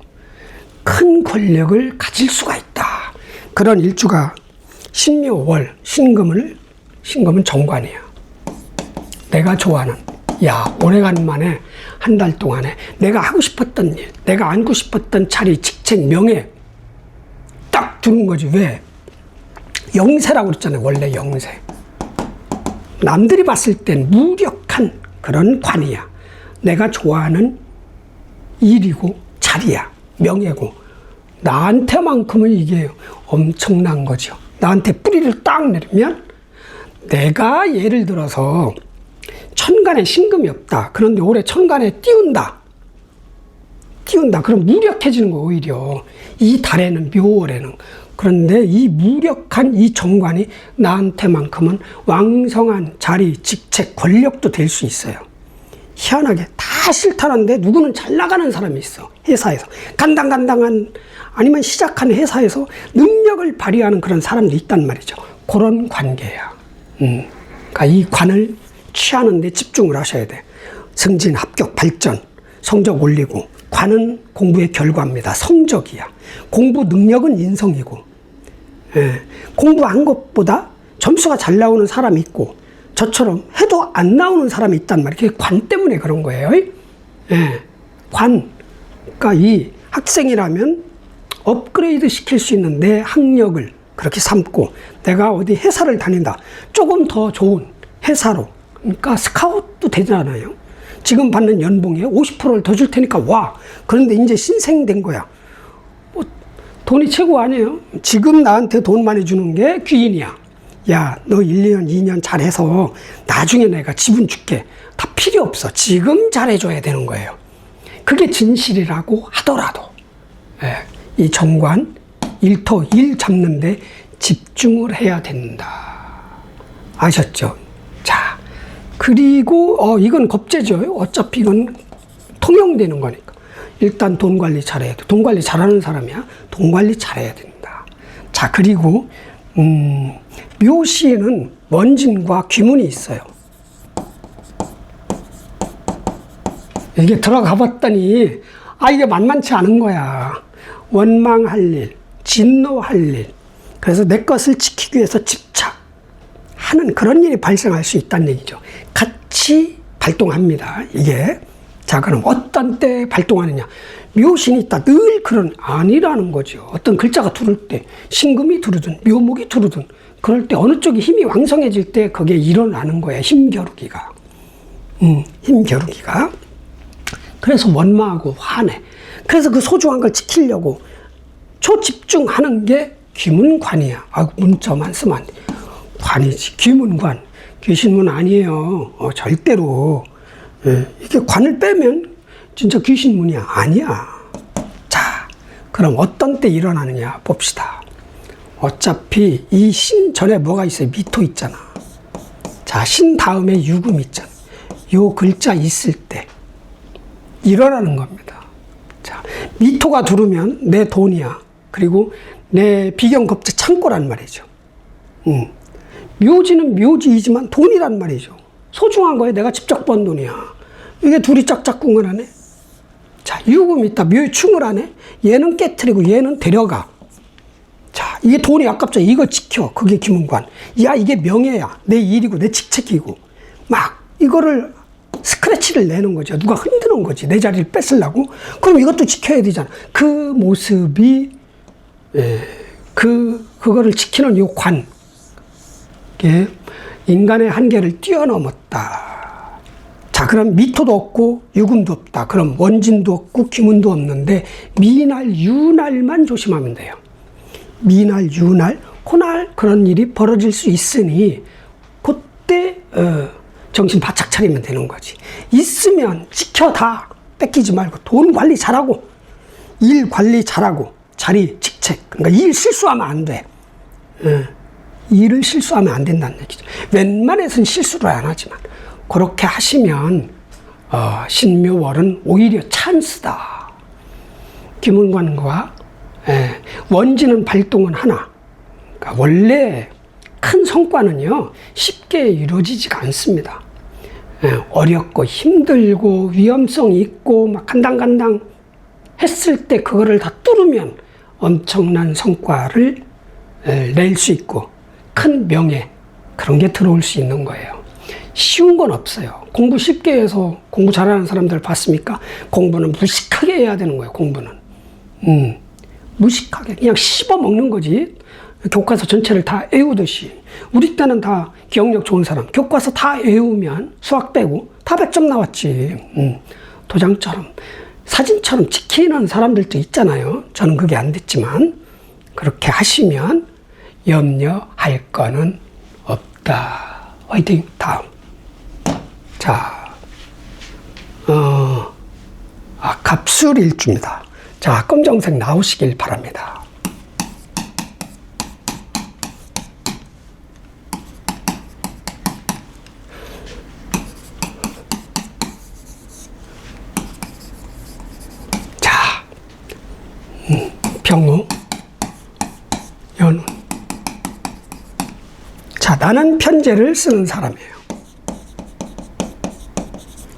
큰 권력을 가질 수가 있다. 그런 일주가 신묘월, 신금은 정관이야. 내가 좋아하는, 오래간만에 한 달 동안에 내가 하고 싶었던 일, 내가 안고 싶었던 자리, 직책, 명예 딱 두는 거지. 왜? 영세라고 그랬잖아요. 원래 영세. 남들이 봤을 땐 무력한 그런 관이야. 내가 좋아하는 일이고 자리야. 명예고. 나한테만큼은 이게 엄청난 거죠. 나한테 뿌리를 딱 내리면 내가 예를 들어서 천간에 신금이 없다. 그런데 올해 천간에 띄운다. 그럼 무력해지는 거 오히려. 이 달에는, 묘월에는. 그런데 이 무력한 이 정관이 나한테만큼은 왕성한 자리, 직책, 권력도 될 수 있어요. 희한하게 다 싫다는데 누구는 잘 나가는 사람이 있어. 회사에서. 간당간당한, 아니면 시작한 회사에서 능력을 발휘하는 그런 사람들이 있단 말이죠. 그런 관계야. 그러니까 이 관을 취하는 데 집중을 하셔야 돼. 승진, 합격, 발전, 성적 올리고. 관은 공부의 결과입니다. 성적이야. 공부 능력은 인성이고. 공부한 것보다 점수가 잘 나오는 사람이 있고, 저처럼 해도 안 나오는 사람이 있단 말이에요. 그게 관 때문에 그런 거예요. 관. 그러니까 이 학생이라면 업그레이드 시킬 수 있는 내 학력을 그렇게 삼고, 내가 어디 회사를 다닌다. 조금 더 좋은 회사로. 그러니까 스카웃도 되잖아요. 지금 받는 연봉에 50%를 더 줄 테니까 와. 그런데 이제 신생된 거야. 돈이 최고 아니에요? 지금 나한테 돈 많이 주는 게 귀인이야. 야, 너 1년, 2년 잘해서 나중에 내가 지분 줄게. 다 필요 없어. 지금 잘해줘야 되는 거예요. 그게 진실이라고 하더라도. 이 정관, 일토, 일 잡는데 집중을 해야 된다. 아셨죠? 자, 그리고 이건 겁재죠. 어차피 이건 통용되는 거니까. 일단 돈 관리 잘해야 돼. 돈 관리 잘하는 사람이야. 돈 관리 잘해야 된다. 자, 그리고 묘시에는 원진과 귀문이 있어요. 이게 들어가 봤더니 이게 만만치 않은 거야. 원망할 일, 진노할 일. 그래서 내 것을 지키기 위해서 집착하는 그런 일이 발생할 수 있다는 얘기죠. 같이 발동합니다. 이게. 자, 그럼 어떤 때 발동하느냐? 묘신이 있다. 늘 그런 아니라는 거죠. 어떤 글자가 두를 때, 신금이 두르든 묘목이 두르든 그럴 때 어느 쪽이 힘이 왕성해질 때 그게 일어나는 거야. 힘겨루기가. 힘겨루기가. 그래서 원망하고 화내. 그래서 그 소중한 걸 지키려고 초집중하는 게 귀문관이야. 아, 문자만 쓰면 안 돼. 관이지. 귀문관. 귀신문 아니에요. 절대로. 예, 이게 관을 빼면 진짜 귀신문이야. 아니야. 자, 그럼 어떤 때 일어나느냐 봅시다. 어차피 이 신 전에 뭐가 있어요? 미토 있잖아. 자, 신 다음에 유금 있잖아. 요 글자 있을 때 일어나는 겁니다. 자, 미토가 들어오면 내 돈이야. 그리고 내 비경겁제 창고란 말이죠. 묘지는 묘지이지만 돈이란 말이죠. 소중한 거에 내가 직접 번 돈이야. 이게 둘이 짝짝꿍을 하네. 자, 유금이 있다. 묘에 충을 하네. 얘는 깨트리고 얘는 데려가. 자, 이게 돈이 아깝잖아. 이걸 지켜. 그게 귀문관. 야, 이게 명예야. 내 일이고 내 직책이고. 막 이거를 스크래치를 내는 거죠. 누가 흔드는 거지. 내 자리를 뺏으려고. 그럼 이것도 지켜야 되잖아. 그 모습이 그거를 지키는 요 관. 이게 인간의 한계를 뛰어넘었다. 자, 그럼 미토도 없고 유금도 없다. 그럼 원진도 없고 귀문도 없는데 미날 유날만 조심하면 돼요. 미날 유날 호날 그런 일이 벌어질 수 있으니 그때 정신 바짝 차리면 되는 거지. 있으면 지켜. 다 뺏기지 말고 돈 관리 잘하고 일 관리 잘하고 자리 직책. 그러니까 일 실수하면 안 돼. 일을 실수하면 안 된다는 얘기죠. 웬만해서는 실수를 안 하지만 그렇게 하시면 신묘월은 오히려 찬스다. 귀문관과 원지는 발동은 하나. 그러니까 원래 큰 성과는요 쉽게 이루어지지가 않습니다. 어렵고 힘들고 위험성이 있고 막 간당간당 했을 때 그거를 다 뚫으면 엄청난 성과를 낼 수 있고 큰 명예 그런 게 들어올 수 있는 거예요. 쉬운 건 없어요. 공부 쉽게 해서 공부 잘하는 사람들 봤습니까? 공부는 무식하게 해야 되는 거예요. 공부는 무식하게 그냥 씹어 먹는 거지. 교과서 전체를 다 외우듯이. 우리 때는 다 기억력 좋은 사람 교과서 다 외우면 수학 빼고 다 100점 나왔지. 도장처럼 사진처럼 지키는 사람들도 있잖아요. 저는 그게 안 됐지만 그렇게 하시면 염려할 거는 없다. 화이팅. 다음. 자, 갑술일주입니다. 자, 검정색 나오시길 바랍니다. 자, 병우, 연운. 자, 나는 편제를 쓰는 사람이에요.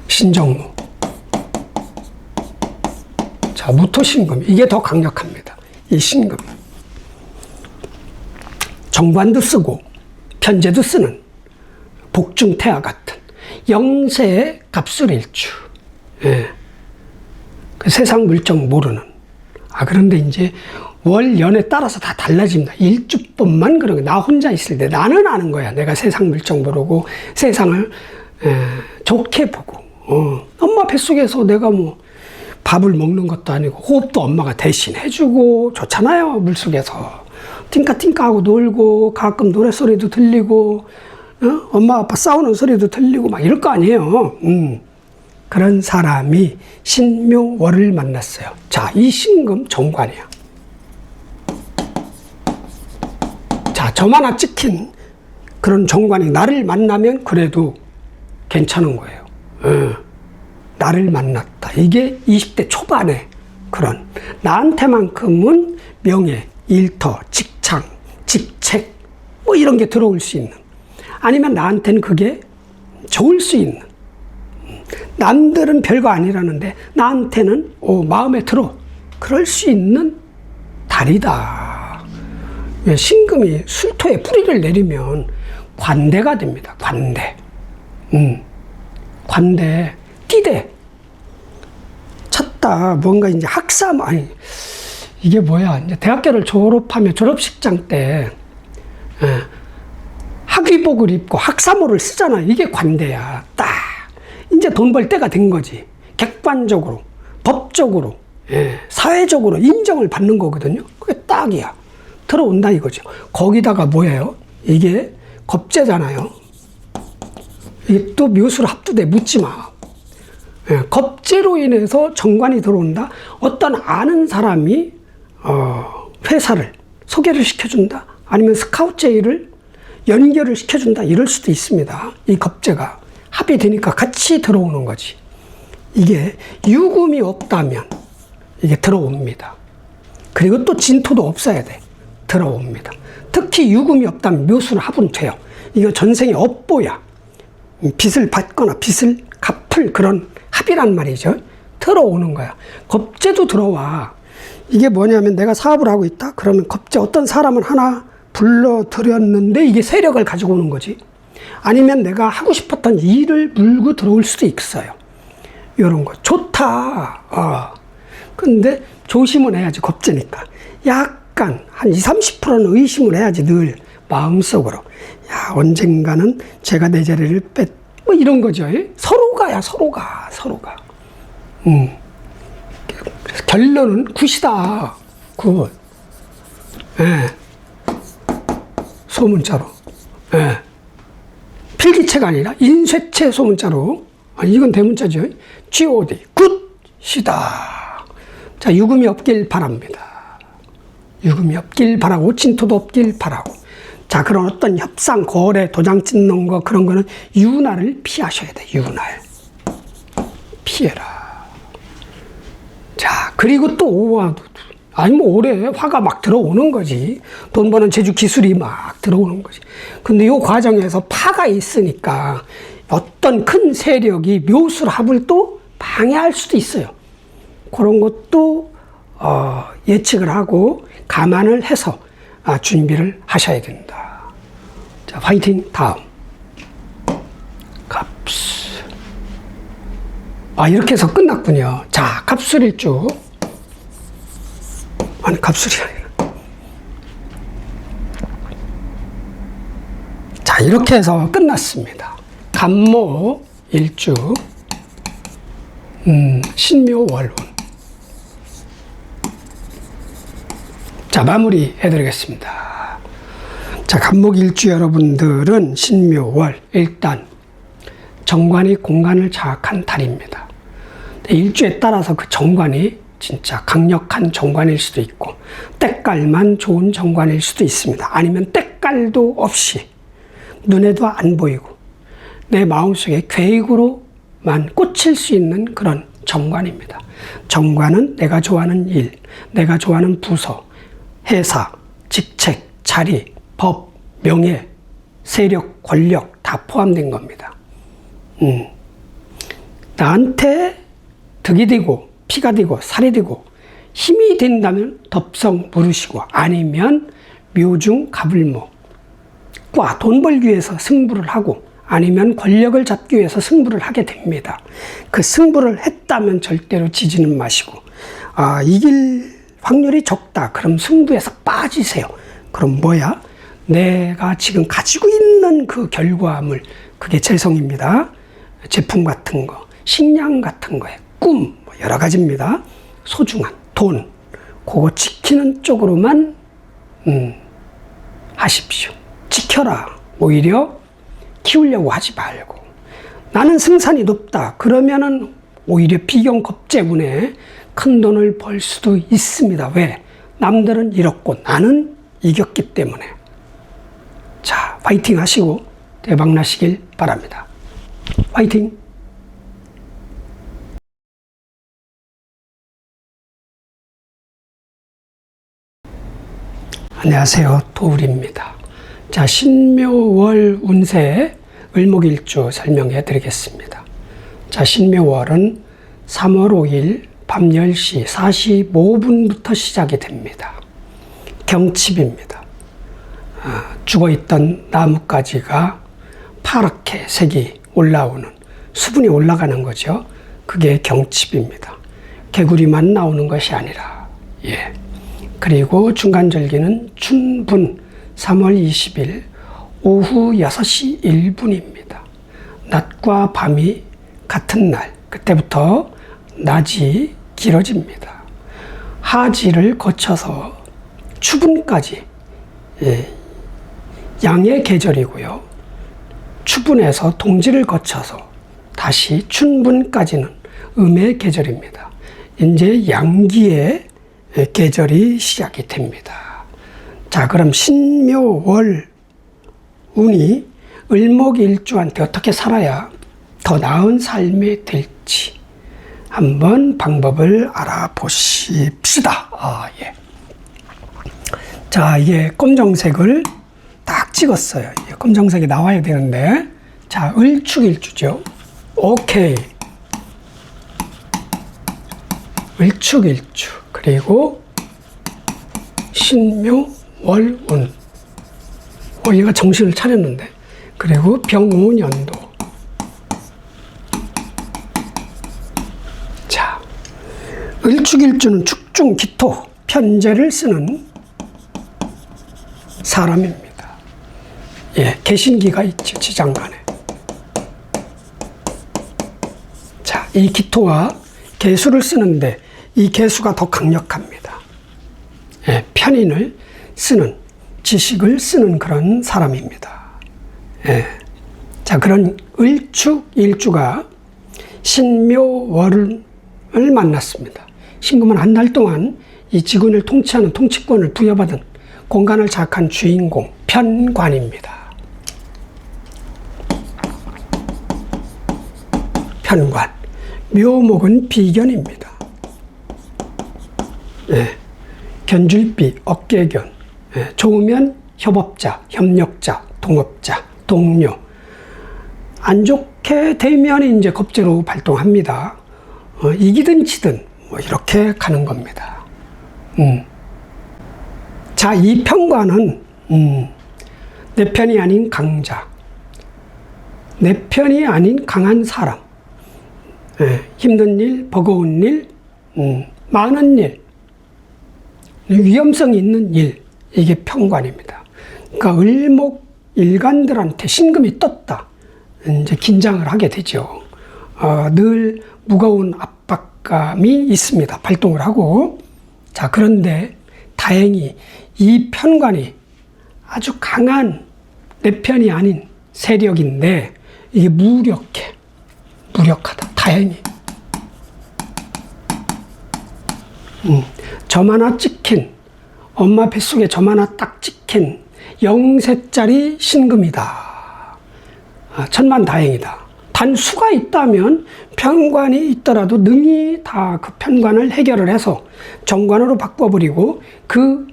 신정무. 자, 무토신금. 이게 더 강력합니다. 이 신금. 정관도 쓰고 편제도 쓰는 복중태와 같은 영세의 갑술일주. 예. 그 세상 물정 모르는. 그런데 이제 월 연에 따라서 다 달라집니다. 일주뿐만 그런 거야. 나 혼자 있을 때 나는 아는 거야. 내가 세상 물정 모르고 세상을 좋게 보고. 엄마 뱃속에서 내가 뭐 밥을 먹는 것도 아니고 호흡도 엄마가 대신 해주고 좋잖아요. 물속에서 띵까띵까하고 놀고 가끔 노랫소리도 들리고 엄마 아빠 싸우는 소리도 들리고 막 이럴 거 아니에요. 그런 사람이 신묘월을 만났어요. 자, 이 신금 정관이야. 자, 점 하나 찍힌 그런 정관이 나를 만나면 그래도 괜찮은 거예요. 나를 만났다. 이게 20대 초반에 그런 나한테만큼은 명예, 일터, 직장, 직책 뭐 이런 게 들어올 수 있는, 아니면 나한테는 그게 좋을 수 있는, 남들은 별거 아니라는데 나한테는 마음에 들어 그럴 수 있는 달이다. 신금이 술토에 뿌리를 내리면 관대가 됩니다. 관대. 관대, 띠대. 찾다, 뭔가 이제 학사, 아니, 이게 뭐야. 이제 대학교를 졸업하면 졸업식장 때, 학위복을 입고 학사모를 쓰잖아. 이게 관대야. 딱. 이제 돈 벌 때가 된 거지. 객관적으로, 법적으로, 사회적으로 인정을 받는 거거든요. 그게 딱이야. 들어온다 이거죠. 거기다가 뭐예요? 이게 겁재잖아요. 이게 또 묘수로 합두돼. 묻지 마. 예, 겁재로 인해서 정관이 들어온다. 어떤 아는 사람이 회사를 소개를 시켜준다. 아니면 스카우트 제의를 연결을 시켜준다. 이럴 수도 있습니다. 이 겁재가 합이 되니까 같이 들어오는 거지. 이게 유금이 없다면 이게 들어옵니다. 그리고 또 진토도 없어야 돼. 들어옵니다. 특히 유금이 없다면 묘수는 합은 돼요. 이거 전생의 업보야. 빚을 받거나 빚을 갚을 그런 합이란 말이죠. 들어오는 거야. 겁재도 들어와. 이게 뭐냐면 내가 사업을 하고 있다? 그러면 겁재 어떤 사람을 하나 불러들였는데 이게 세력을 가지고 오는 거지. 아니면 내가 하고 싶었던 일을 물고 들어올 수도 있어요. 이런 거. 좋다. 근데 조심은 해야지, 겁재니까. 약간 한 20, 30%는 의심을 해야지, 늘 마음속으로. 야, 언젠가는 제가 내 자리를 뭐 이런 거죠. 서로가야, 서로가. 그래서 결론은 굿이다. 굿. 예. 소문자로. 예. 필기체가 아니라 인쇄체 소문자로. 이건 대문자죠. God. 굿이다. 자, 유금이 없길 바랍니다. 유금이 없길 바라고, 진토도 없길 바라고. 자, 그런 어떤 협상, 거래, 도장 찍는 거, 그런 거는 유난을 피하셔야 돼, 유날. 피해라. 자, 그리고 또 오화도. 아니, 뭐, 올해 화가 막 들어오는 거지. 돈 버는 제주 기술이 막 들어오는 거지. 근데 이 과정에서 파가 있으니까 어떤 큰 세력이 묘술합을 또 방해할 수도 있어요. 그런 것도, 예측을 하고 감안을 해서 준비를 하셔야 된다. 자, 화이팅. 다음. 갑수. 이렇게 해서 끝났군요. 자, 갑술일주. 아니, 갑술이 아니라. 자, 이렇게 해서 끝났습니다. 갑모 일주, 신묘 월운. 자, 마무리 해드리겠습니다. 자, 갑목 일주 여러분들은 신묘월, 일단 정관이 공간을 장악한 달입니다. 일주에 따라서 그 정관이 진짜 강력한 정관일 수도 있고, 때깔만 좋은 정관일 수도 있습니다. 아니면 때깔도 없이 눈에도 안 보이고 내 마음속에 계획으로만 꽂힐 수 있는 그런 정관입니다. 정관은 내가 좋아하는 일, 내가 좋아하는 부서, 회사, 직책, 자리, 법, 명예, 세력, 권력 다 포함된 겁니다. 나한테 득이 되고 피가 되고 살이 되고 힘이 된다면 덥석 물으시고, 아니면 묘중 갑을모, 과 돈 벌기 위해서 승부를 하고, 아니면 권력을 잡기 위해서 승부를 하게 됩니다. 그 승부를 했다면 절대로 지지는 마시고, 이길 확률이 적다. 그럼 승부에서 빠지세요. 그럼 뭐야? 내가 지금 가지고 있는 그 결과물, 그게 재성입니다. 제품 같은 거, 식량 같은 거에 꿈, 뭐 여러 가지입니다. 소중한 돈, 그거 지키는 쪽으로만 하십시오. 지켜라. 오히려 키우려고 하지 말고. 나는 승산이 높다. 그러면은 오히려 비경겁재운에 큰 돈을 벌 수도 있습니다. 왜? 남들은 잃었고 나는 이겼기 때문에. 자, 파이팅 하시고 대박 나시길 바랍니다. 파이팅! 안녕하세요. 도울입니다. 자, 신묘월 운세 을목일주 설명해 드리겠습니다. 자, 신묘월은 3월 5일 밤 10시 45분부터 시작이 됩니다. 경칩입니다. 죽어있던 나뭇가지가 파랗게 색이 올라오는, 수분이 올라가는 거죠. 그게 경칩입니다. 개구리만 나오는 것이 아니라. 예. 그리고 중간절기는 춘분 3월 20일 오후 6시 1분입니다. 낮과 밤이 같은 날, 그때부터 낮이 길어집니다. 하지를 거쳐서 추분까지 양의 계절이고요. 추분에서 동지를 거쳐서 다시 춘분까지는 음의 계절입니다. 이제 양기의 계절이 시작이 됩니다. 자, 그럼 신묘월 운이 을목일주한테 어떻게 살아야 더 나은 삶이 될지 한번 방법을 알아보십시다. 예. 자, 이게 검정색을 딱 찍었어요. 검정색이 나와야 되는데, 자, 을축일주죠. 오케이. 을축일주. 그리고 신묘월운. 얘가 정신을 차렸는데. 그리고 병우년도. 자, 을축일주는 축중, 기토, 편제를 쓰는 사람입니다. 개신기가 있죠, 지장간에. 자, 이 기토와 개수를 쓰는데 이 개수가 더 강력합니다. 편인을 쓰는, 지식을 쓰는 그런 사람입니다. 자, 그런 을축일주가 신묘월을 만났습니다. 신금은 한 달 동안 이 지구를 통치하는 통치권을 부여받은 공간을 장악한 주인공, 편관입니다. 편관. 묘목은 비견입니다. 견줄비, 어깨견. 좋으면 협업자, 협력자, 동업자, 동료. 안 좋게 되면 이제 겁재로 발동합니다. 이기든 지든 뭐 이렇게 가는 겁니다. 자, 이 편관은 내 편이 아닌 강자, 내 편이 아닌 강한 사람, 힘든 일, 버거운 일, 많은 일, 위험성이 있는 일, 이게 편관입니다. 그러니까 을목 일간들한테 신금이 떴다, 이제 긴장을 하게 되죠. 늘 무거운 압박감이 있습니다. 발동을 하고. 자, 그런데 다행히 이 편관이 아주 강한 내 편이 아닌 세력인데 이게 무력하다. 다행히. 점 하나 찍힌, 엄마 뱃속에 점 하나 딱 찍힌 0세짜리 신금이다. 천만다행이다. 단 수가 있다면 편관이 있더라도 능히 다 그 편관을 해결을 해서 정관으로 바꿔버리고 그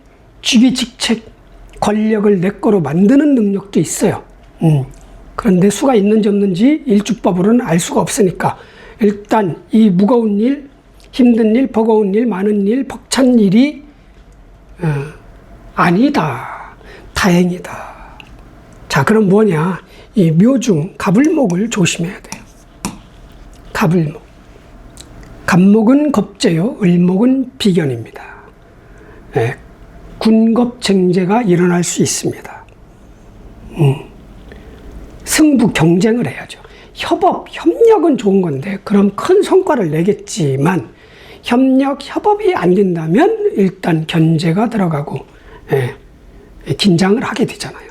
직위직책 권력을 내 거로 만드는 능력도 있어요. 그런데 수가 있는지 없는지 일주법으로는 알 수가 없으니까 일단 이 무거운 일, 힘든 일, 버거운 일, 많은 일, 벅찬 일이 아니다. 다행이다. 자, 그럼 뭐냐? 이 묘중 갑을목을 조심해야 돼요. 갑을목. 갑목은 겁재요. 을목은 비견입니다. 군겁쟁제가 일어날 수 있습니다. 승부 경쟁을 해야죠. 협력은 좋은 건데 그럼 큰 성과를 내겠지만 협업이 안 된다면 일단 견제가 들어가고 긴장을 하게 되잖아요.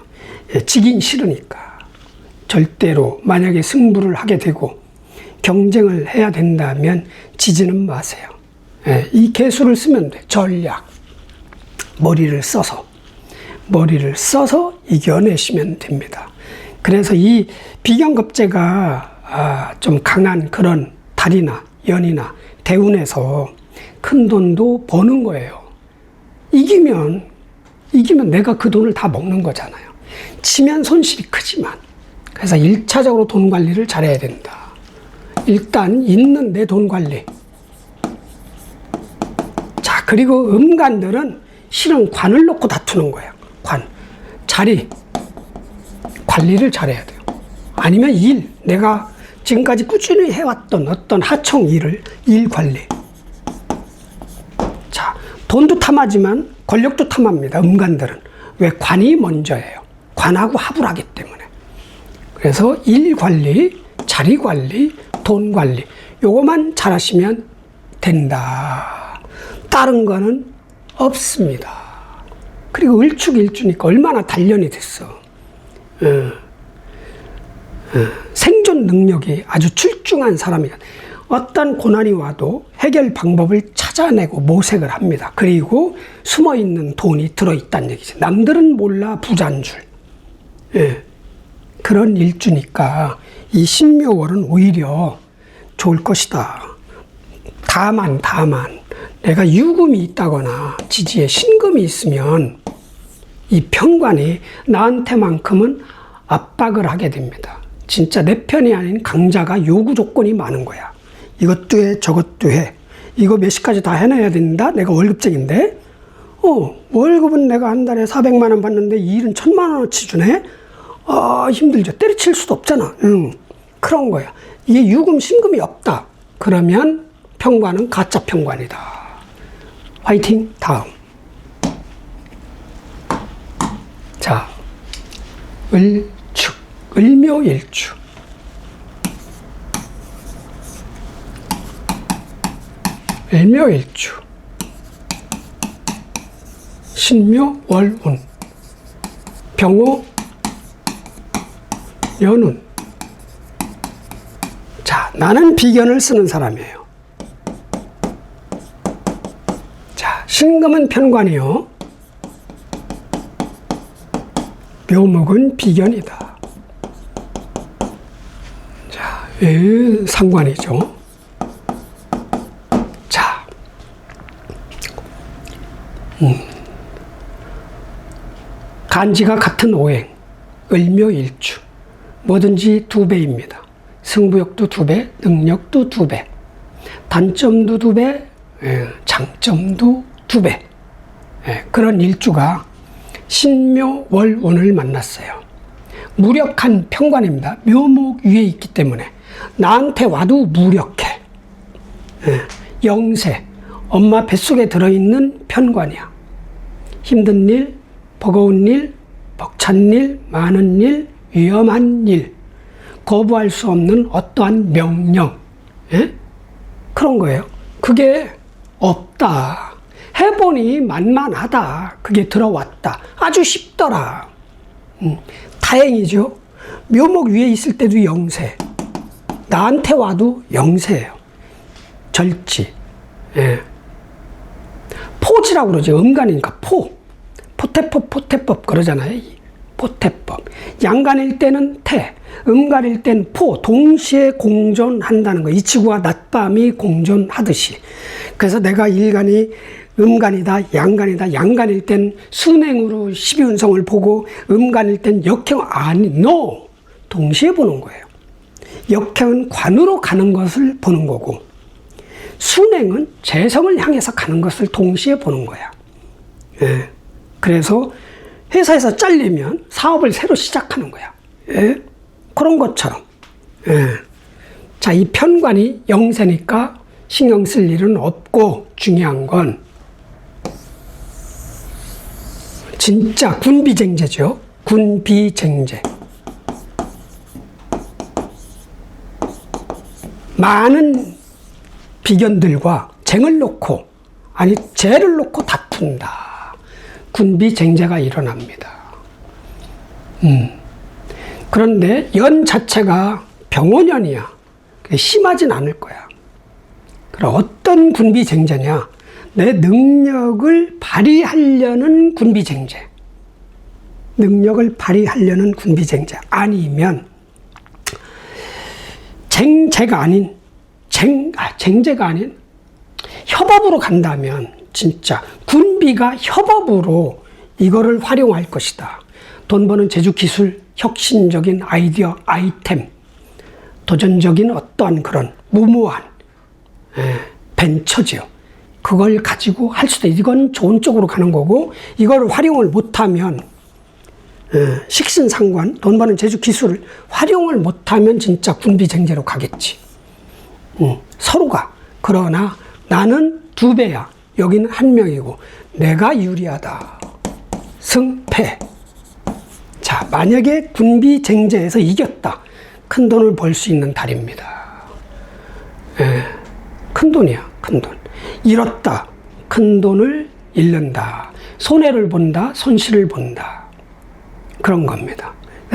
지긴 싫으니까. 절대로 만약에 승부를 하게 되고 경쟁을 해야 된다면 지지는 마세요. 이 개수를 쓰면 돼. 전략. 머리를 써서 이겨내시면 됩니다. 그래서 이 비견겁재가 좀 강한 그런 달이나 연이나 대운에서 큰 돈도 버는 거예요. 이기면 내가 그 돈을 다 먹는 거잖아요. 치면 손실이 크지만. 그래서 1차적으로 돈 관리를 잘해야 된다. 일단 있는 내 돈 관리. 자, 그리고 음간들은 실은 관을 놓고 다투는 거예요. 관. 자리. 관리를 잘해야 돼요. 아니면 일. 내가 지금까지 꾸준히 해왔던 어떤 하청 일 관리. 자, 돈도 탐하지만 권력도 탐합니다. 음간들은. 왜? 관이 먼저예요. 관하고 합을 하기 때문에. 그래서 일 관리, 자리 관리, 돈 관리. 요거만 잘하시면 된다. 다른 거는 없습니다. 그리고 을축일주니까 얼마나 단련이 됐어. 생존 능력이 아주 출중한 사람이야. 어떤 고난이 와도 해결 방법을 찾아내고 모색을 합니다. 그리고 숨어있는 돈이 들어있다는 얘기죠. 남들은 몰라 부자인 줄. 예. 그런 일주니까 이 신묘월은 오히려 좋을 것이다. 다만 내가 유금이 있다거나 지지에 신금이 있으면 이 편관이 나한테만큼은 압박을 하게 됩니다. 진짜 내 편이 아닌 강자가 요구 조건이 많은 거야. 이것도 해, 저것도 해. 이거 몇 시까지 다 해놔야 된다? 내가 월급쟁인데? 월급은 내가 한 달에 400만 원 받는데 이 일은 1000만 원어치 주네? 힘들죠. 때려칠 수도 없잖아. 그런 거야. 이게 유금, 신금이 없다. 그러면 편관은 가짜 편관이다. 화이팅! 다음. 자, 을축, 을묘일주. 을묘일주. 신묘월운. 병호, 연운. 자, 나는 비견을 쓰는 사람이에요. 자, 신금은 편관이요. 묘목은 비견이다. 자, 상관이죠. 자, 간지가 같은 오행, 을묘일주. 뭐든지 2배입니다. 승부욕도 2배, 능력도 2배, 단점도 2배, 장점도 2배. 그런 일주가 신묘월운을 만났어요. 무력한 편관입니다. 묘목 위에 있기 때문에 나한테 와도 무력해. 영세, 엄마 뱃속에 들어있는 편관이야. 힘든 일, 버거운 일, 벅찬 일, 많은 일, 위험한 일, 거부할 수 없는 어떠한 명령, 그런 거예요. 그게 없다. 해보니 만만하다. 그게 들어왔다. 아주 쉽더라. 다행이죠. 묘목 위에 있을 때도 영세. 나한테 와도 영세예요. 절지. 포지라고 그러죠. 음간이니까 포. 포태법 그러잖아요. 포태법. 양간일 때는 태, 음간일 땐 포. 동시에 공존한다는 거. 이 지구와 낮밤이 공존하듯이. 그래서 내가 일간이 음간이다, 양간이다. 양간일 땐 순행으로 12운성을 보고 음간일 땐 역행 no. 동시에 보는 거예요. 역행은 관으로 가는 것을 보는 거고 순행은 재성을 향해서 가는 것을 동시에 보는 거야. 그래서 회사에서 잘리면 사업을 새로 시작하는 거야. 그런 것처럼. 자, 이 편관이 영세니까 신경 쓸 일은 없고 중요한 건 진짜 군비쟁제죠. 군비쟁제. 많은 비견들과 쟁을 놓고, 아니 재를 놓고 다툰다. 군비쟁제가 일어납니다. 그런데 연 자체가 병원연이야. 심하진 않을 거야. 그럼 어떤 군비쟁제냐? 내 능력을 발휘하려는 군비쟁제. 능력을 발휘하려는 군비쟁제. 아니면 쟁제가 아닌 협업으로 간다면 진짜 군비가 협업으로 이거를 활용할 것이다. 돈 버는 제주 기술, 혁신적인 아이디어, 아이템, 도전적인 어떠한 그런 무모한 벤처지요. 그걸 가지고 할 수도 있고, 이건 좋은 쪽으로 가는 거고, 이걸 활용을 못하면 식신상관, 돈 버는 제주 기술을 활용을 못하면 진짜 군비쟁제로 가겠지. 서로가. 그러나 나는 2배야. 여기는 1명이고 내가 유리하다. 승패. 자, 만약에 군비쟁제에서 이겼다. 큰 돈을 벌 수 있는 달입니다. 큰 돈이야. 큰 돈. 잃었다. 큰 돈을 잃는다. 손해를 본다, 손실을 본다. 그런 겁니다.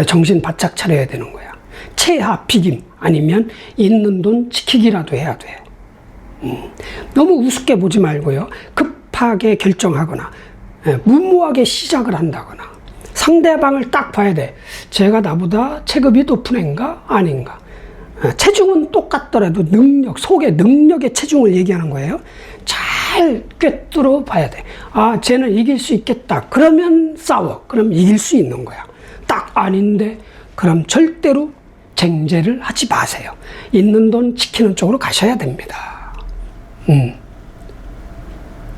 정신 바짝 차려야 되는 거야. 체하 비김 아니면 있는 돈 지키기라도 해야 돼요. 너무 우습게 보지 말고요. 급하게 결정하거나 무모하게 시작을 한다거나 상대방을 딱 봐야 돼. 쟤가 나보다 체급이 높은 애인가 아닌가. 체중은 똑같더라도 능력, 속의 능력의 체중을 얘기하는 거예요. 잘 꿰뚫어 봐야 돼. 아, 쟤는 이길 수 있겠다. 그러면 싸워. 그럼 이길 수 있는 거야. 딱 아닌데 그럼 절대로 쟁제를 하지 마세요. 있는 돈 지키는 쪽으로 가셔야 됩니다.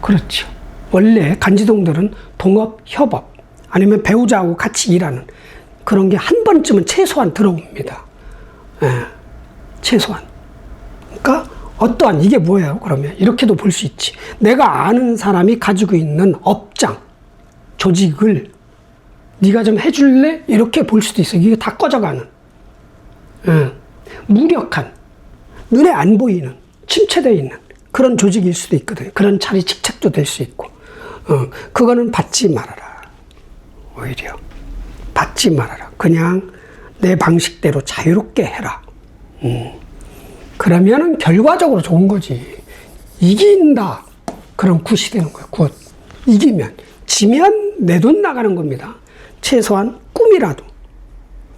그렇죠. 원래 간지동들은 동업, 협업 아니면 배우자하고 같이 일하는 그런 게 한 번쯤은 최소한 들어옵니다. 최소한. 그러니까 어떠한 이게 뭐예요? 그러면 이렇게도 볼 수 있지. 내가 아는 사람이 가지고 있는 업장, 조직을 네가 좀 해줄래? 이렇게 볼 수도 있어. 이게 다 꺼져가는. 무력한, 눈에 안 보이는, 침체되어 있는 그런 조직일 수도 있거든요. 그런 자리 직책도 될 수 있고. 그거는 받지 말아라. 오히려 받지 말아라. 그냥 내 방식대로 자유롭게 해라. 그러면은 결과적으로 좋은 거지. 이긴다. 그럼 굿이 되는 거야. 굿. 이기면. 지면 내 돈 나가는 겁니다. 최소한 꿈이라도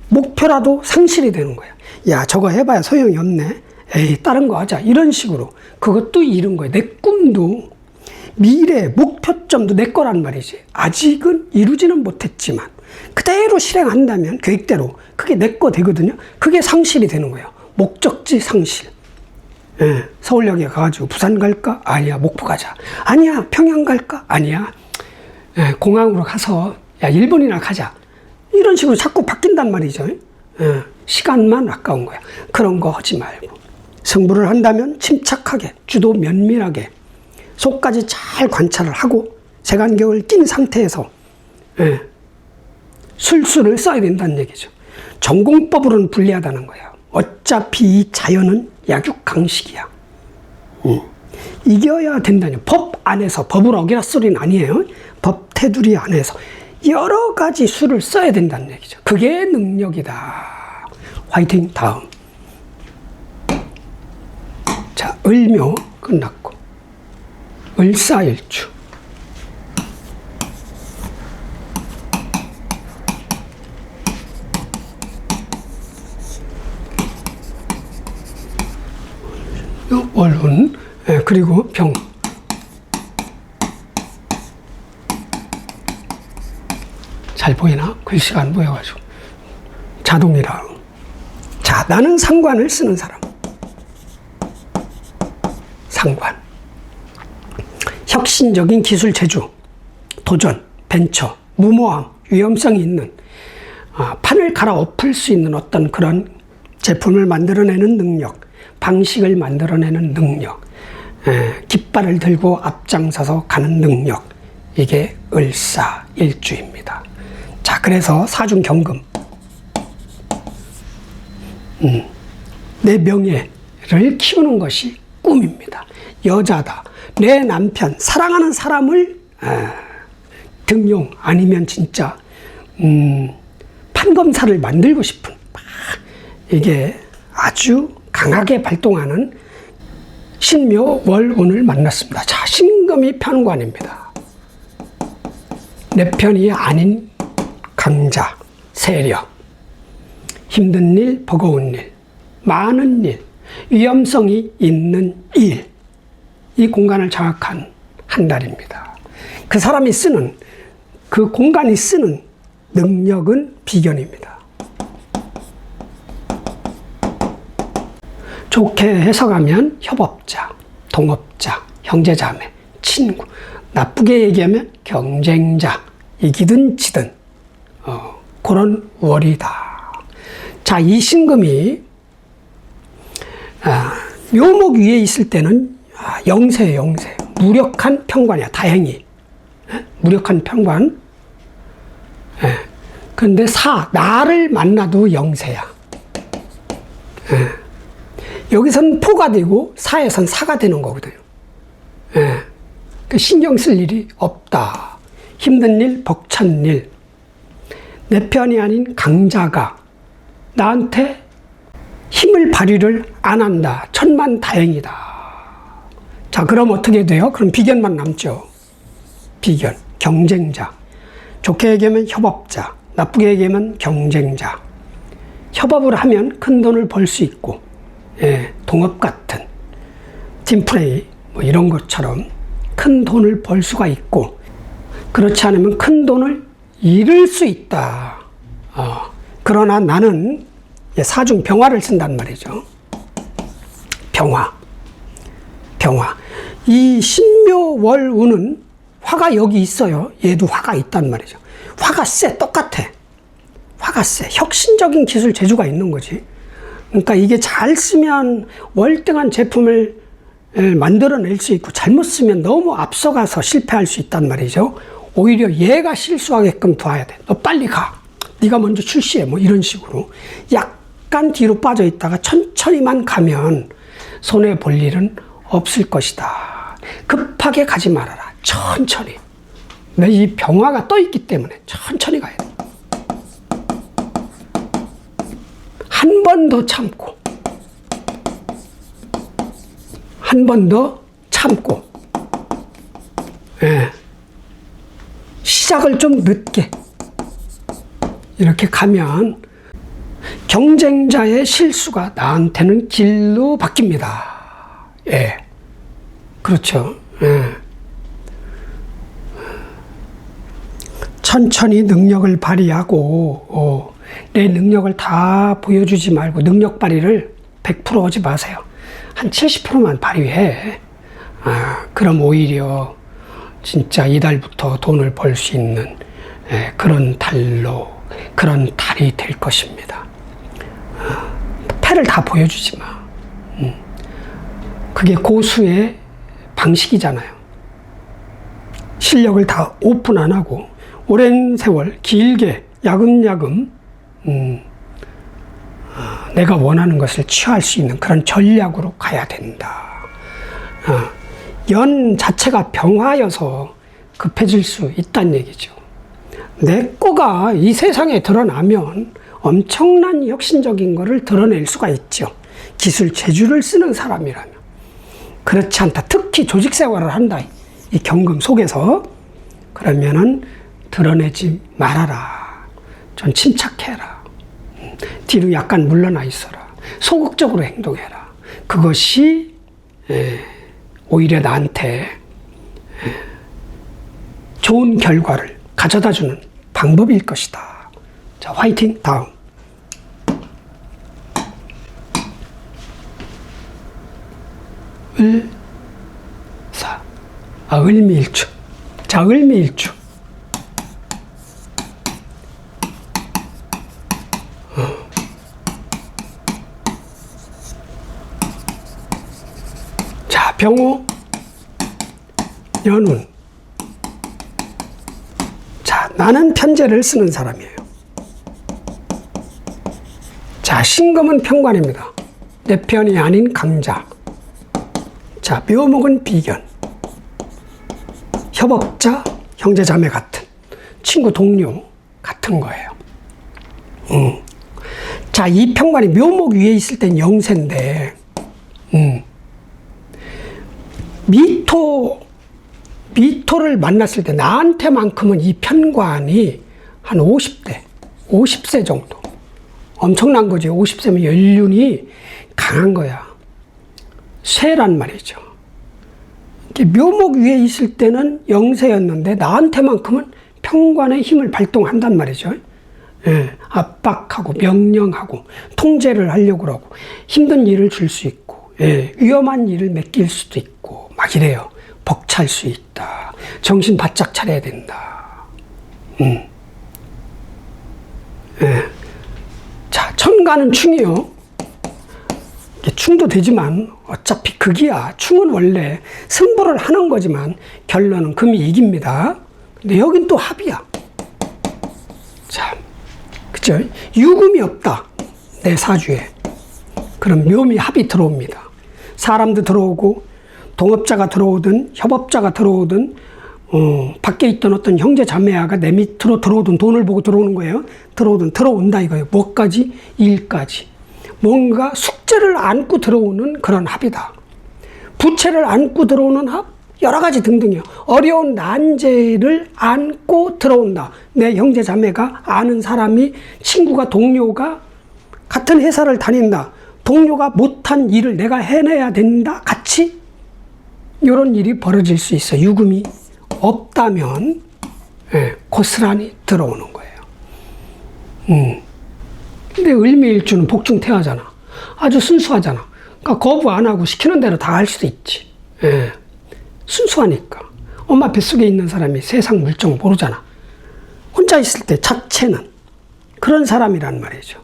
목표라도 상실이 되는 거야. 야, 저거 해봐야 소용이 없네. 에이, 다른 거 하자. 이런 식으로. 그것도 잃은 거야. 내 꿈도 미래 목표점도 내 거란 말이지. 아직은 이루지는 못했지만 그대로 실행한다면 계획대로 그게 내 거 되거든요. 그게 상실이 되는 거예요. 목적지 상실. 서울역에 가가지고 부산 갈까? 아니야. 목포 가자. 아니야. 평양 갈까? 아니야. 공항으로 가서 야, 일본이나 가자. 이런 식으로 자꾸 바뀐단 말이죠. 시간만 아까운 거야. 그런 거 하지 말고 승부를 한다면 침착하게, 주도 면밀하게 속까지 잘 관찰을 하고 색안경을 낀 상태에서 술수를 써야 된다는 얘기죠. 전공법으로는 불리하다는 거예요. 어차피 이 자연은 약육강식이야. 이겨야 된다니. 법 안에서, 법을 어기라 소리는 아니에요. 법 테두리 안에서 여러 가지 수를 써야 된다는 얘기죠. 그게 능력이다. 화이팅. 다음. 자, 을묘 끝났고 을사일주. 월운, 그리고 병. 잘 보이나? 글씨가 안 보여가지고. 자동이라. 자, 나는 상관을 쓰는 사람. 상관. 혁신적인 기술 제조, 도전, 벤처, 무모함, 위험성이 있는, 판을 갈아엎을 수 있는 어떤 그런 제품을 만들어내는 능력, 방식을 만들어내는 능력, 깃발을 들고 앞장서서 가는 능력. 이게 을사일주입니다. 자, 그래서 사중경금. 내 명예를 키우는 것이 꿈입니다. 여자다. 내 남편, 사랑하는 사람을 등용 아니면 진짜 판검사를 만들고 싶은, 이게 아주 강하게 발동하는 신묘 월운을 만났습니다. 자, 신금이 편관입니다. 내 편이 아닌 강자, 세력, 힘든 일, 버거운 일, 많은 일, 위험성이 있는 일, 이 공간을 장악한 한 달입니다. 그 사람이 쓰는, 그 공간이 쓰는 능력은 비견입니다. 좋게 해석하면 협업자, 동업자, 형제자매, 친구, 나쁘게 얘기하면 경쟁자, 이기든 지든 그런 월이다. 자, 이 신금이 묘목 위에 있을 때는 영세예요, 영세. 무력한 편관이야, 다행히. 무력한 편관. 그런데 나를 만나도 영세야. 여기선 포가 되고 사에선 사가 되는 거거든요. 신경 쓸 일이 없다. 힘든 일, 벅찬 일, 내 편이 아닌 강자가 나한테 힘을 발휘를 안 한다. 천만다행이다. 자, 그럼 어떻게 돼요? 그럼 비견만 남죠. 비견, 경쟁자. 좋게 얘기하면 협업자, 나쁘게 얘기하면 경쟁자. 협업을 하면 큰 돈을 벌 수 있고, 예, 동업 같은 팀플레이 뭐 이런 것처럼 큰 돈을 벌 수가 있고, 그렇지 않으면 큰 돈을 잃을 수 있다. 그러나 나는 사중 병화를 쓴단 말이죠. 병화. 이 신묘월운은 화가 여기 있어요. 얘도 화가 있단 말이죠. 화가 세, 똑같아. 화가 세. 혁신적인 기술 재주가 있는 거지. 그러니까 이게 잘 쓰면 월등한 제품을 만들어낼 수 있고, 잘못 쓰면 너무 앞서가서 실패할 수 있단 말이죠. 오히려 얘가 실수하게끔 둬야 돼. 너 빨리 가. 네가 먼저 출시해. 뭐 이런 식으로. 약간 뒤로 빠져 있다가 천천히만 가면 손해 볼 일은 없을 것이다. 급하게 가지 말아라. 천천히. 이 병화가 떠 있기 때문에 천천히 가야 돼. 한 번 더 참고, 한 번 더 참고, 예. 시작을 좀 늦게 이렇게 가면 경쟁자의 실수가 나한테는 길로 바뀝니다. 예. 그렇죠. 예. 천천히 능력을 발휘하고, 내 능력을 다 보여주지 말고 능력 발휘를 100% 하지 마세요. 한 70%만 발휘해. 그럼 오히려 진짜 이달부터 돈을 벌 수 있는 그런 달이 될 것입니다. 패를 다 보여주지 마. 그게 고수의 방식이잖아요. 실력을 다 오픈 안 하고 오랜 세월 길게 야금야금 내가 원하는 것을 취할 수 있는 그런 전략으로 가야 된다. 연 자체가 병화여서 급해질 수 있다는 얘기죠. 내 거가 이 세상에 드러나면 엄청난 혁신적인 거를 드러낼 수가 있죠. 기술 재주를 쓰는 사람이라면. 그렇지 않다. 특히 조직 생활을 한다. 이 경금 속에서. 그러면은 드러내지 말아라. 좀 침착해라. 뒤로 약간 물러나 있어라. 소극적으로 행동해라. 그것이 오히려 나한테 좋은 결과를 가져다주는 방법일 것이다. 자, 화이팅! 다음. 을미일주. 자, 을미일주. 자, 병호, 연운. 자, 나는 편제를 쓰는 사람이에요. 자, 신금은 편관입니다. 내 편이 아닌 강자. 자, 묘목은 비견. 협업자, 형제자매 같은, 친구, 동료 같은 거예요. 자, 이 편관이 묘목 위에 있을 땐 영세인데, 미토를 만났을 때 나한테만큼은 이 편관이 한 50세 정도. 엄청난 거지. 50세면 연륜이 강한 거야. 쇠란 말이죠. 묘목 위에 있을 때는 영세였는데 나한테만큼은 편관의 힘을 발동한단 말이죠. 예, 압박하고 명령하고 통제를 하려고 하고 힘든 일을 줄 수 있고, 예, 위험한 일을 맡길 수도 있고 막 이래요. 벅찰 수 있다. 정신 바짝 차려야 된다. 예. 자, 천간은 충이요. 충도 되지만 어차피 극이야. 충은 원래 승부를 하는 거지만 결론은 금이 이깁니다. 근데 여긴 또 합이야. 자, 그죠? 유금이 없다. 내 사주에. 그럼 묘미 합이 들어옵니다. 사람도 들어오고 동업자가 들어오든 협업자가 들어오든 밖에 있던 어떤 형제 자매야가 내 밑으로 들어오던 돈을 보고 들어오는 거예요. 들어온다 이거예요. 뭐까지? 일까지. 뭔가 숙제를 안고 들어오는 그런 합이다. 부채를 안고 들어오는 합, 여러 가지 등등이요. 어려운 난제를 안고 들어온다. 내 형제 자매가 아는 사람이, 친구가, 동료가 같은 회사를 다닌다. 동료가 못한 일을 내가 해내야 된다. 같이 이런 일이 벌어질 수 있어. 유금이 없다면 고스란히 들어오는 거예요. 근데 을미일주는 복중태하잖아. 아주 순수하잖아. 그러니까 거부 안 하고 시키는 대로 다 할 수도 있지. 순수하니까. 엄마 뱃속에 있는 사람이 세상 물정 모르잖아. 혼자 있을 때 자체는 그런 사람이란 말이죠.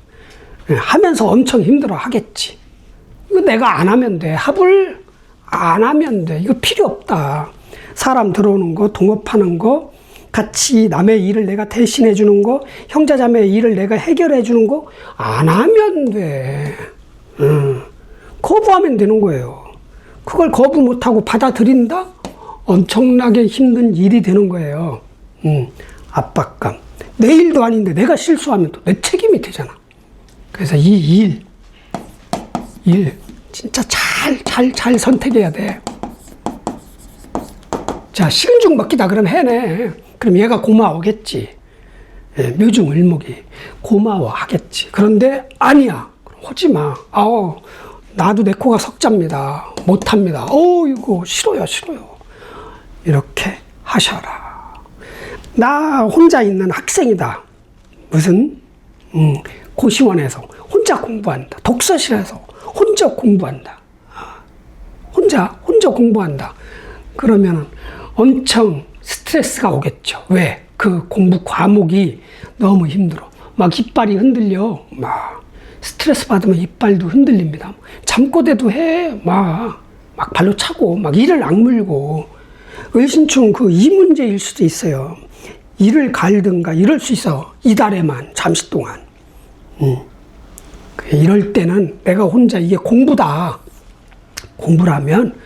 하면서 엄청 힘들어 하겠지. 이거 내가 안 하면 돼. 합을 안 하면 돼. 이거 필요 없다. 사람 들어오는 거, 동업하는 거, 같이 남의 일을 내가 대신해 주는 거, 형제자매의 일을 내가 해결해 주는 거 안 하면 돼. 거부하면 되는 거예요. 그걸 거부 못하고 받아들인다? 엄청나게 힘든 일이 되는 거예요. 압박감. 내 일도 아닌데 내가 실수하면 또 내 책임이 되잖아. 그래서 이 일 진짜 잘 선택해야 돼. 자, 식은죽 먹기다 그럼 해내. 그럼 얘가 고마워하겠지. 묘중을목이 고마워하겠지. 그런데 아니야. 하지 마. 나도 내 코가 석자입니다. 못합니다. 이거 싫어요. 이렇게 하셔라. 나 혼자 있는 학생이다. 무슨 고시원에서 혼자 공부한다. 독서실에서 혼자 공부한다. 혼자 공부한다. 그러면 엄청 스트레스가 오겠죠. 왜? 그 공부 과목이 너무 힘들어. 막 이빨이 흔들려. 막 스트레스 받으면 이빨도 흔들립니다. 잠꼬대도 해. 막 발로 차고, 막 이를 악물고. 을신충 이 문제일 수도 있어요. 이를 갈든가 이럴 수 있어. 이달에만, 잠시 동안. 이럴 때는 내가 혼자 이게 공부다. 공부라면,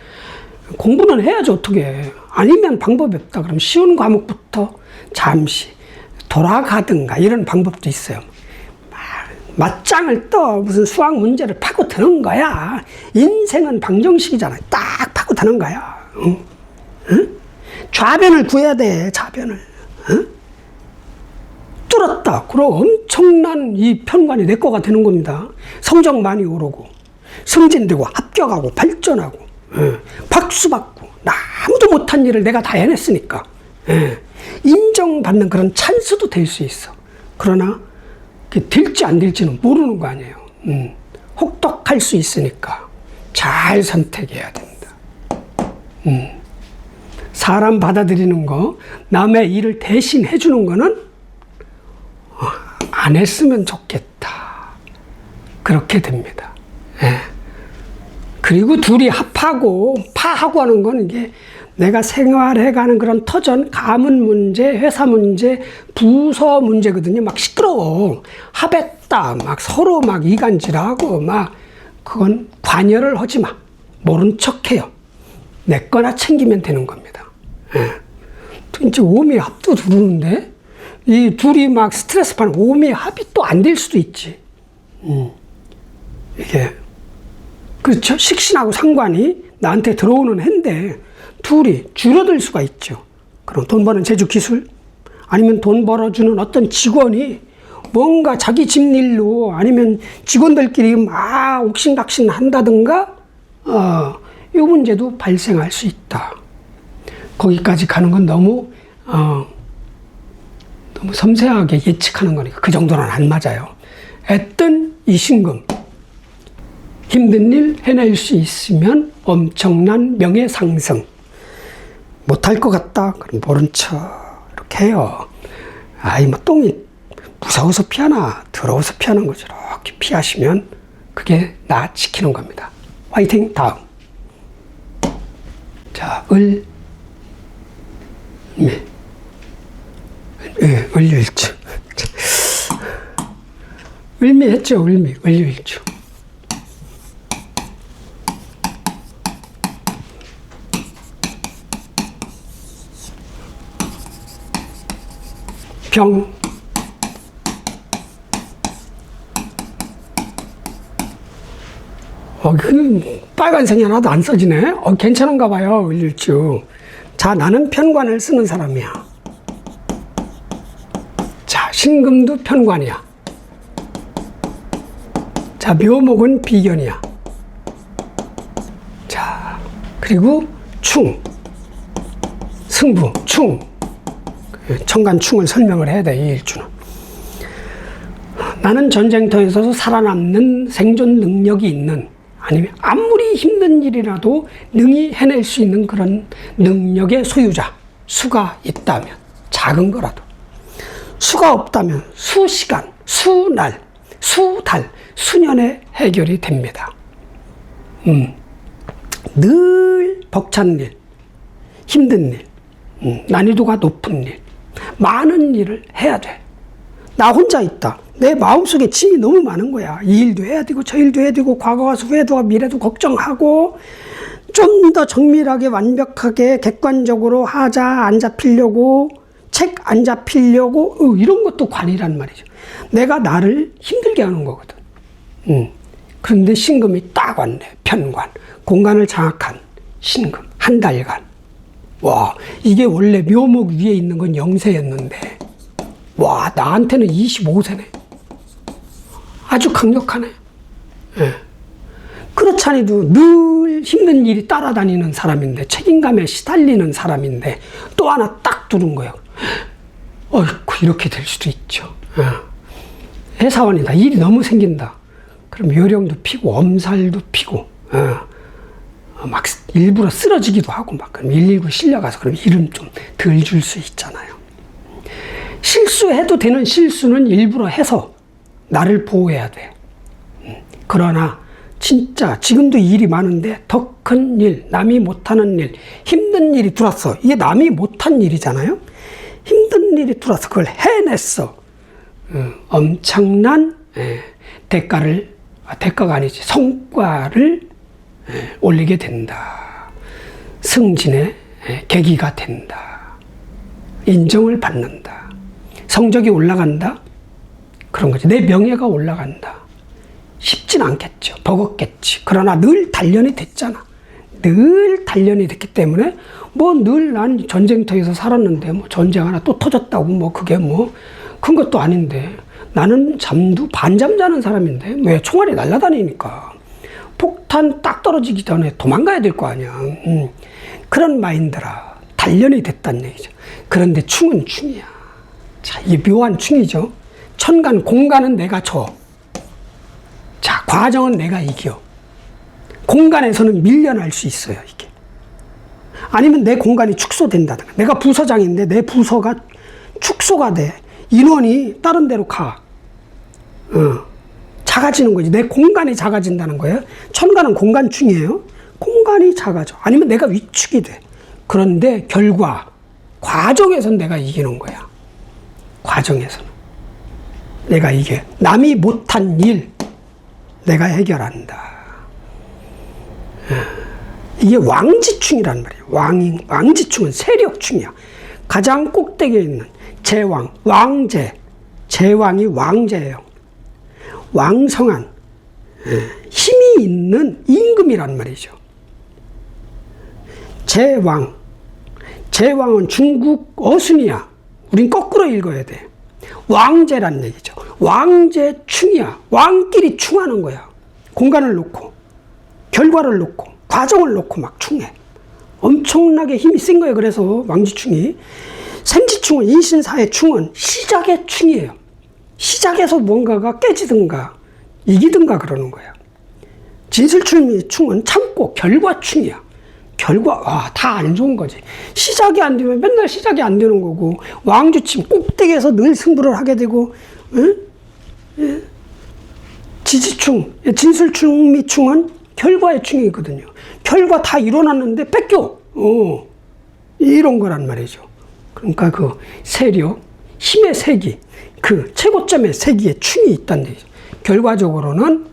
공부는 해야지 어떻게. 아니면 방법이 없다. 그럼 쉬운 과목부터 잠시 돌아가든가 이런 방법도 있어요. 맞짱을 떠 무슨 수학 문제를 파고 드는 거야. 인생은 방정식이잖아. 딱 파고 드는 거야. 응? 좌변을 구해야 돼. 좌변을. 응? 뚫었다. 그럼 엄청난 이 편관이 내 거가 되는 겁니다. 성적 많이 오르고 승진되고 합격하고 발전하고 박수 받고 아무도 못한 일을 내가 다 해냈으니까 인정받는 그런 찬스도 될 수 있어. 그러나 될지 안 될지는 모르는 거 아니에요. 혹독할 수 있으니까 잘 선택해야 된다. 사람 받아들이는 거, 남의 일을 대신 해주는 거는 안 했으면 좋겠다. 그렇게 됩니다. 그리고 둘이 합하고 파하고 하는 건 이게 내가 생활해가는 그런 터전, 가문 문제, 회사 문제, 부서 문제거든요. 막 시끄러워. 합했다. 막 서로 막 이간질하고 막 그건 관여를 하지 마. 모른 척해요. 내 거나 챙기면 되는 겁니다. 이제 오미 합도 두르는데 이 둘이 막 스트레스 받는 오미 합이 또 안 될 수도 있지. 이게 그렇죠. 식신하고 상관이 나한테 들어오는 해인데 둘이 줄어들 수가 있죠. 그럼 돈 버는 제주 기술 아니면 돈 벌어주는 어떤 직원이 뭔가 자기 집 일로 아니면 직원들끼리 막 옥신각신 한다든가 이 문제도 발생할 수 있다. 거기까지 가는 건 너무 섬세하게 예측하는 거니까 그 정도는 안 맞아요. 애떤 이신금 힘든 일 해낼 수 있으면 엄청난 명예상승. 못할 것 같다? 그럼 모른 척 이렇게 해요. 똥이 무서워서 피하나 더러워서 피하는 거죠. 이렇게 피하시면 그게 나 지키는 겁니다. 화이팅! 다음. 자, 을유일주. 을미 했죠, 을유일주. 병. 빨간색이 하나도 안 써지네. 괜찮은가 봐요, 일주. 자, 나는 편관을 쓰는 사람이야. 자, 신금도 편관이야. 자, 묘목은 비견이야. 자, 그리고 충. 승부, 충. 천간충을 설명을 해야 돼, 이 일주는. 나는 전쟁터에서 살아남는 생존 능력이 있는, 아니면 아무리 힘든 일이라도 능히 해낼 수 있는 그런 능력의 소유자. 수가 있다면, 작은 거라도. 수가 없다면 수시간, 수날, 수달, 수년에 해결이 됩니다. 늘 벅찬 일, 힘든 일, 난이도가 높은 일, 많은 일을 해야 돼. 나 혼자 있다. 내 마음속에 짐이 너무 많은 거야. 이 일도 해야 되고 저 일도 해야 되고 과거 가서 후회도 미래도 걱정하고 좀 더 정밀하게 완벽하게 객관적으로 하자 안 잡히려고 책 안 잡히려고 이런 것도 관이란 말이죠. 내가 나를 힘들게 하는 거거든. 그런데 신금이 딱 왔네. 편관. 공간을 장악한 신금. 한 달간. 와, 이게 원래 묘목 위에 있는 건 영세였는데 와, 나한테는 25세네. 아주 강력하네. 예. 그렇잖아도 늘 힘든 일이 따라다니는 사람인데 책임감에 시달리는 사람인데 또 하나 딱 두는 거예요. 어이구, 이렇게 될 수도 있죠. 예. 회사원이다. 일이 너무 생긴다. 그럼 요령도 피고 엄살도 피고 막 일부러 쓰러지기도 하고 막 그럼 119 실려가서 그럼 이름 좀 덜 줄 수 있잖아요. 실수해도 되는 실수는 일부러 해서 나를 보호해야 돼. 그러나 진짜 지금도 일이 많은데 더 큰 일, 남이 못하는 일, 힘든 일이 들어왔어. 이게 남이 못한 일이잖아요. 힘든 일이 들어와서 그걸 해냈어. 엄청난 대가가 아니지, 성과를 올리게 된다. 승진의 계기가 된다. 인정을 받는다. 성적이 올라간다. 그런 거지. 내 명예가 올라간다. 쉽진 않겠죠. 버겁겠지. 그러나 늘 단련이 됐잖아. 늘 단련이 됐기 때문에 뭐 늘 난 전쟁터에서 살았는데 뭐 전쟁 하나 또 터졌다고 뭐 그게 뭐 큰 것도 아닌데 나는 잠도 반잠 자는 사람인데 왜 총알이 날아다니니까 폭탄 딱 떨어지기 전에 도망가야 될 거 아니야. 그런 마인드라 단련이 됐단 얘기죠. 그런데 충은 충이야. 자, 이게 묘한 충이죠. 천간 공간은 내가 줘. 자, 과정은 내가 이겨. 공간에서는 밀려날 수 있어요, 이게. 아니면 내 공간이 축소된다든가. 내가 부서장인데 내 부서가 축소가 돼. 인원이 다른 데로 가. 작아지는 거지. 내 공간이 작아진다는 거예요. 천간은 공간충이에요. 공간이 작아져. 아니면 내가 위축이 돼. 그런데 결과, 과정에서는 내가 이기는 거야. 과정에서는. 내가 이게. 남이 못한 일, 내가 해결한다. 이게 왕지충이란 말이에요. 왕지충은 세력충이야. 가장 꼭대기에 있는 제왕, 왕제. 제왕이 왕제예요. 왕성한 힘이 있는 임금이란 말이죠. 제왕. 제왕은 중국 어순이야. 우린 거꾸로 읽어야 돼. 왕제란 얘기죠. 왕제충이야. 왕끼리 충하는 거야. 공간을 놓고, 결과를 놓고, 과정을 놓고 막 충해. 엄청나게 힘이 센 거예요. 그래서 왕지충이. 생지충은, 인신사의 충은 시작의 충이에요. 시작에서 뭔가가 깨지든가 이기든가 그러는 거야. 진술충의 충은 참고 결과충이야. 결과, 다 안 좋은 거지. 시작이 안 되면 맨날 시작이 안 되는 거고, 왕주침 꼭대기에서 늘 승부를 하게 되고, 지지충, 진술충미충은 결과의 충이거든요. 결과 다 이뤄놨는데 뺏겨. 이런 거란 말이죠. 그러니까 그 세력, 힘의 세기, 그 최고점의 세기에 충이 있다는 얘기죠. 결과적으로는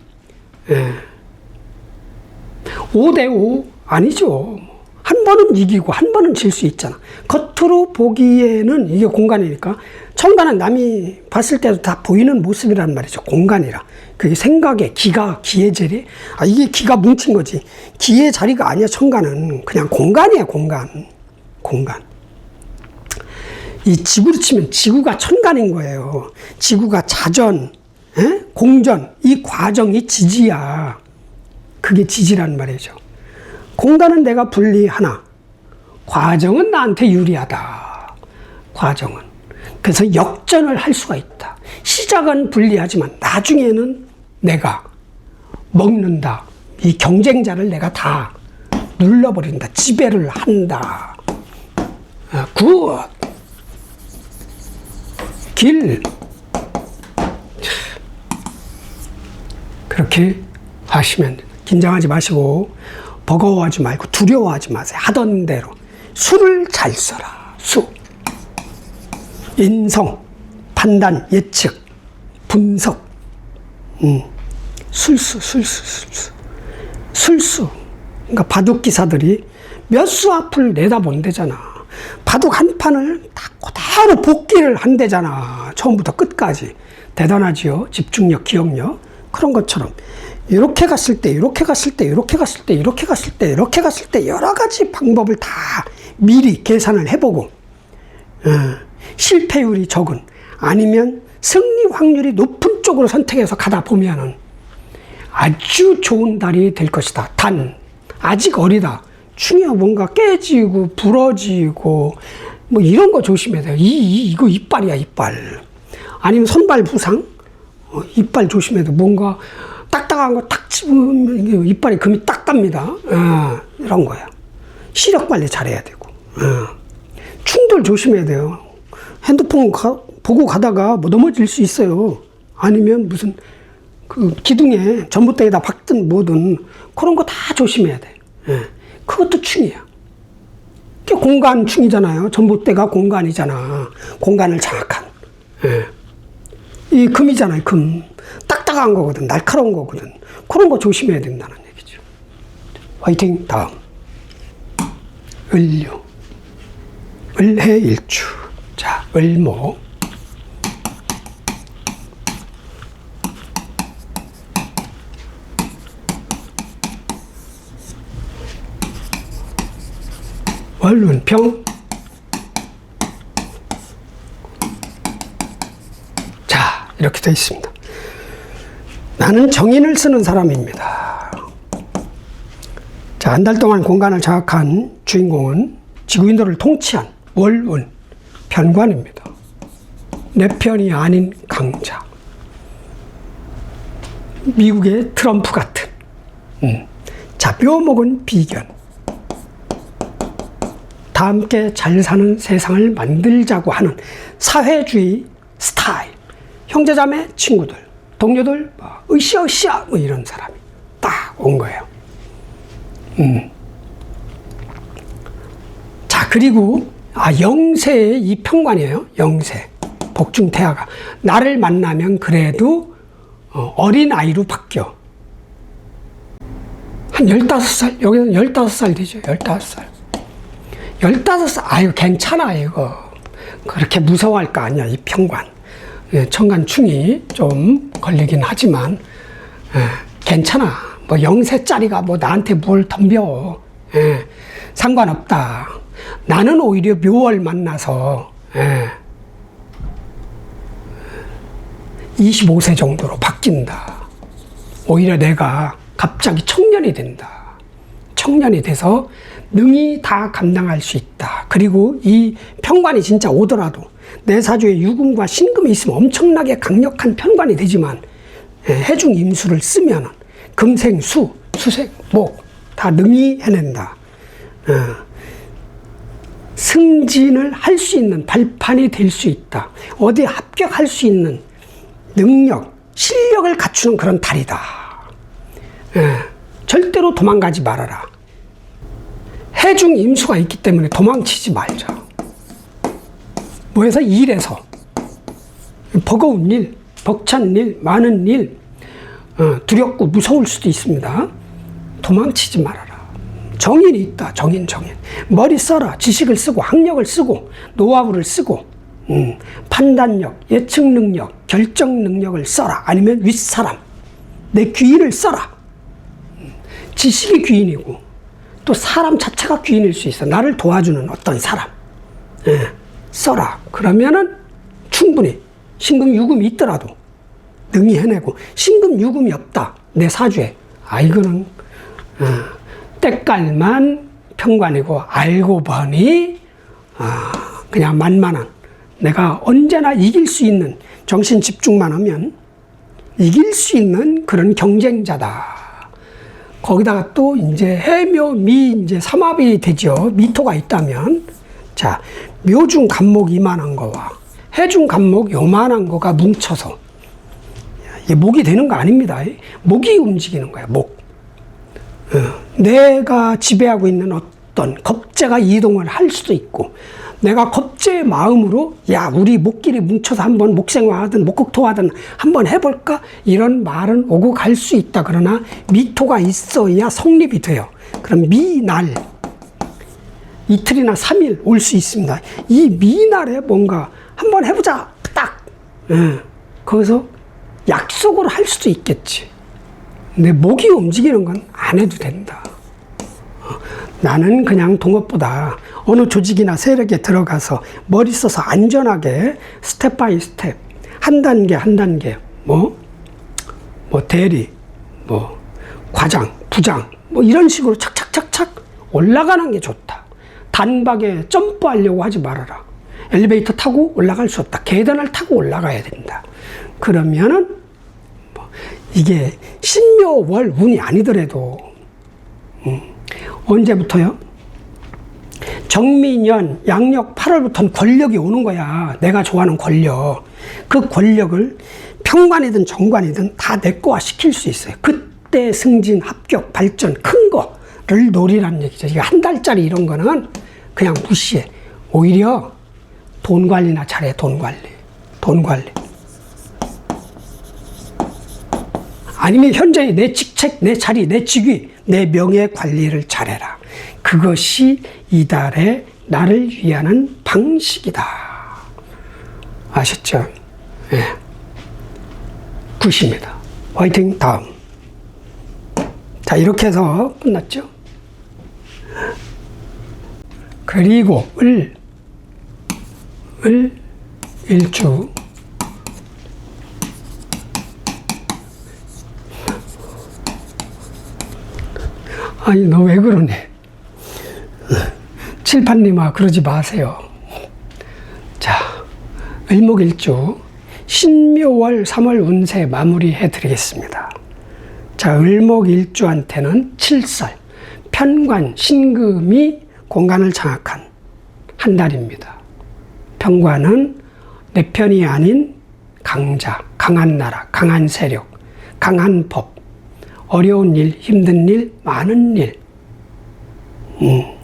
5대5 아니죠. 한 번은 이기고 한 번은 질 수 있잖아. 겉으로 보기에는 이게 공간이니까. 천간은 남이 봤을 때도 다 보이는 모습이란 말이죠. 공간이라. 그게 생각의 기가, 기의 자리. 이게 기가 뭉친 거지. 기의 자리가 아니야, 천간은. 그냥 공간이야, 공간. 공간. 이 지구로 치면 지구가 천간인 거예요. 지구가 자전, 공전, 이 과정이 지지야. 그게 지지란 말이죠. 공간은 내가 분리하나, 과정은 나한테 유리하다. 과정은. 그래서 역전을 할 수가 있다. 시작은 불리하지만 나중에는 내가 먹는다. 이 경쟁자를 내가 다 눌러버린다. 지배를 한다. 굿. 길. 그렇게 하시면 긴장하지 마시고 버거워하지 말고 두려워하지 마세요. 하던 대로 수를 잘 써라. 수. 인성, 판단, 예측, 분석. 술수. 그러니까 바둑 기사들이 몇 수 앞을 내다본대잖아. 바둑 한 판을 다 그대로 복기를 한대잖아. 처음부터 끝까지. 대단하지요. 집중력, 기억력. 그런 것처럼 이렇게 갔을 때, 이렇게 갔을 때, 이렇게 갔을 때, 이렇게 갔을 때, 이렇게 갔을 때 여러 가지 방법을 다 미리 계산을 해보고 실패율이 적은 아니면 승리 확률이 높은 쪽으로 선택해서 가다 보면은 아주 좋은 달이 될 것이다. 단 아직 어리다. 충이가 뭔가 깨지고 부러지고 뭐 이런 거 조심해야 돼요. 이거 이빨이야, 이빨. 아니면 손발 부상? 이빨 조심해야 돼. 뭔가 딱딱한 거 딱 집으면 이빨이 금이 딱 갑니다. 이런 거야. 시력 관리 잘해야 되고. 충돌 조심해야 돼요. 핸드폰 보고 가다가 뭐 넘어질 수 있어요. 아니면 무슨 그 기둥에 전봇대에다 박든 뭐든 그런 거 다 조심해야 돼. 그것도 충이야. 공간충이잖아요. 전봇대가 공간이잖아. 공간을 장악한. 이 금이잖아요. 금. 딱딱한 거거든. 날카로운 거거든. 그런 거 조심해야 된다는 얘기죠. 화이팅. 다음. 을류. 을해일주. 자, 을모. 월운평. 자, 이렇게 되어 있습니다. 나는 정인을 쓰는 사람입니다. 자, 한 달 동안 공간을 장악한 주인공은 지구인도를 통치한 월운 편관입니다. 내 편이 아닌 강자. 미국의 트럼프 같은. 자, 뼈먹은 비견. 다 함께 잘 사는 세상을 만들자고 하는 사회주의 스타일. 형제자매, 친구들, 동료들, 으쌰으쌰 뭐 이런 사람이 딱 온 거예요. 자, 그리고 영세의 이 편관이에요. 영세. 복중태아가 나를 만나면 그래도 어린 아이로 바뀌어. 한 15살, 여기는 15살 되죠. 15살. 15살, 아유, 괜찮아, 이거. 그렇게 무서워할 거 아니야, 이 편관. 천간충이 좀 걸리긴 하지만, 괜찮아. 뭐, 영세짜리가 뭐, 나한테 뭘 덤벼. 상관없다. 나는 오히려 묘월 만나서, 25세 정도로 바뀐다. 오히려 내가 갑자기 청년이 된다. 청년이 돼서 능히 다 감당할 수 있다. 그리고 이 편관이 진짜 오더라도 내 사주에 유금과 신금이 있으면 엄청나게 강력한 편관이 되지만 해중 임수를 쓰면 금생 수, 수생 목 다 능히 해낸다. 승진을 할 수 있는 발판이 될 수 있다. 어디에 합격할 수 있는 능력, 실력을 갖추는 그런 달이다. 절대로 도망가지 말아라. 해중 임수가 있기 때문에 도망치지 말자. 뭐해서? 일에서. 버거운 일, 벅찬 일, 많은 일, 두렵고 무서울 수도 있습니다. 도망치지 말아라. 정인이 있다. 정인. 머리 써라. 지식을 쓰고 학력을 쓰고 노하우를 쓰고 판단력, 예측 능력, 결정 능력을 써라. 아니면 윗사람, 내 귀인을 써라. 지식이 귀인이고 또 사람 자체가 귀인일 수 있어. 나를 도와주는 어떤 사람. 써라. 그러면은 충분히 신금유금이 있더라도 능히 해내고, 신금유금이 없다. 내 사주에. 이거는 때깔만 평관이고 알고 보니 그냥 만만한, 내가 언제나 이길 수 있는, 정신 집중만 하면 이길 수 있는 그런 경쟁자다. 거기다가 또 이제 해묘, 미, 이제 삼합이 되죠. 미토가 있다면. 자, 묘중 간목 이만한 거와 해중 간목 요만한 거가 뭉쳐서, 이게 목이 되는 거 아닙니다. 목이 움직이는 거야, 목. 내가 지배하고 있는 어떤 겁재가 이동을 할 수도 있고, 내가 겁재의 마음으로 야, 우리 목끼리 뭉쳐서 한번 목생화하든 목극토하든 한번 해볼까? 이런 말은 오고 갈 수 있다. 그러나 미토가 있어야 성립이 돼요. 그럼 미날 이틀이나 3일 올 수 있습니다. 이 미날에 뭔가 한번 해보자. 딱. 거기서 약속을 할 수도 있겠지. 근데 목이 움직이는 건 안 해도 된다. 나는 그냥 동업보다 어느 조직이나 세력에 들어가서 머리 써서 안전하게 스텝 바이 스텝, 한 단계 한 단계, 뭐 대리, 과장, 부장, 이런 식으로 착착착착 올라가는 게 좋다. 단박에 점프하려고 하지 말아라. 엘리베이터 타고 올라갈 수 없다. 계단을 타고 올라가야 된다. 그러면은 이게 신묘월 운이 아니더라도 언제부터요? 정미년 양력 8월부터는 권력이 오는 거야. 내가 좋아하는 권력. 그 권력을 평관이든 정관이든 다 내 거화 시킬 수 있어요. 그때 승진, 합격, 발전, 큰 거를 노리라는 얘기죠. 이게 한 달짜리 이런 거는 그냥 무시해. 오히려 돈 관리나 잘해. 돈 관리. 아니면 현재의 내 직책, 내 자리, 내 직위, 내 명예 관리를 잘해라. 그것이 이달에 나를 위하는 방식이다. 아셨죠? 예. 굿입니다. 화이팅. 다음. 자, 이렇게 해서 끝났죠? 그리고 일주. 아니, 너 왜 그러니? 칠판님아, 그러지 마세요. 자, 을목일주 신묘월 3월 운세 마무리해 드리겠습니다. 자, 을목일주한테는 칠설, 편관, 신금이 공간을 장악한 한 달입니다. 편관은 내 편이 아닌 강자, 강한 나라, 강한 세력, 강한 법, 어려운 일, 힘든 일, 많은 일,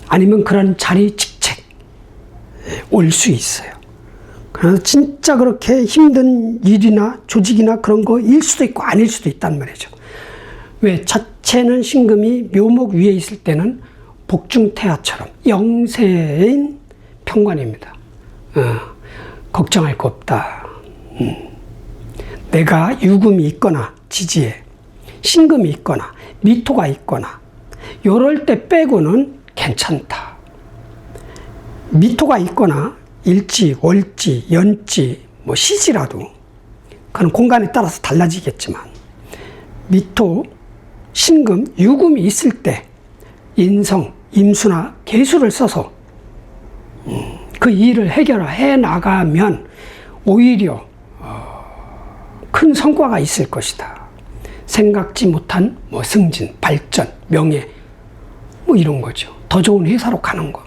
아니면 그런 자리, 직책 올 수 있어요. 그래서 진짜 그렇게 힘든 일이나 조직이나 그런 거일 수도 있고 아닐 수도 있단 말이죠. 왜? 자체는 신금이 묘목 위에 있을 때는 복중태하처럼 영세인 편관입니다. 걱정할 거 없다. 내가 유금이 있거나 지지에 신금이 있거나 미토가 있거나 요럴 때 빼고는 괜찮다. 미토가 있거나 일지, 월지, 연지, 시지라도 그건 공간에 따라서 달라지겠지만 미토, 신금, 유금이 있을 때 인성, 임수나 계수를 써서 그 일을 해결해 나가면 오히려 큰 성과가 있을 것이다. 생각지 못한 승진, 발전, 명예 이런 거죠. 더 좋은 회사로 가는 거.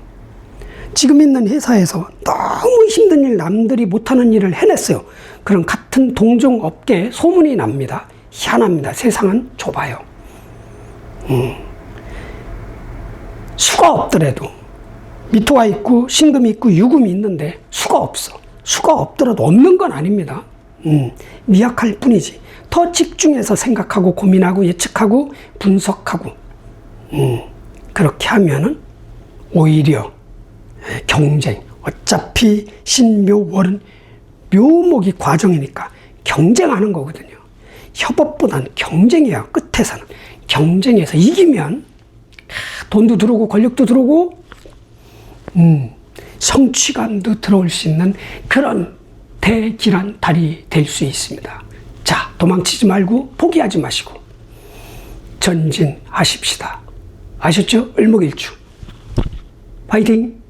지금 있는 회사에서 너무 힘든 일, 남들이 못하는 일을 해냈어요. 그럼 같은 동종 업계에 소문이 납니다. 희한합니다. 세상은 좁아요. 수가 없더라도 미토가 있고 신금이 있고 유금이 있는데 수가 없어. 수가 없더라도 없는 건 아닙니다. 미약할 뿐이지. 더 집중해서 생각하고 고민하고 예측하고 분석하고 그렇게 하면은 오히려 경쟁, 어차피 신묘월은 묘목이 과정이니까 경쟁하는 거거든요. 협업보다는 경쟁이야. 끝에서는 경쟁에서 이기면 돈도 들어오고 권력도 들어오고 성취감도 들어올 수 있는 그런 대길한 달이 될 수 있습니다. 자, 도망치지 말고 포기하지 마시고 전진하십시다. 아셨죠? 을목일주. 화이팅!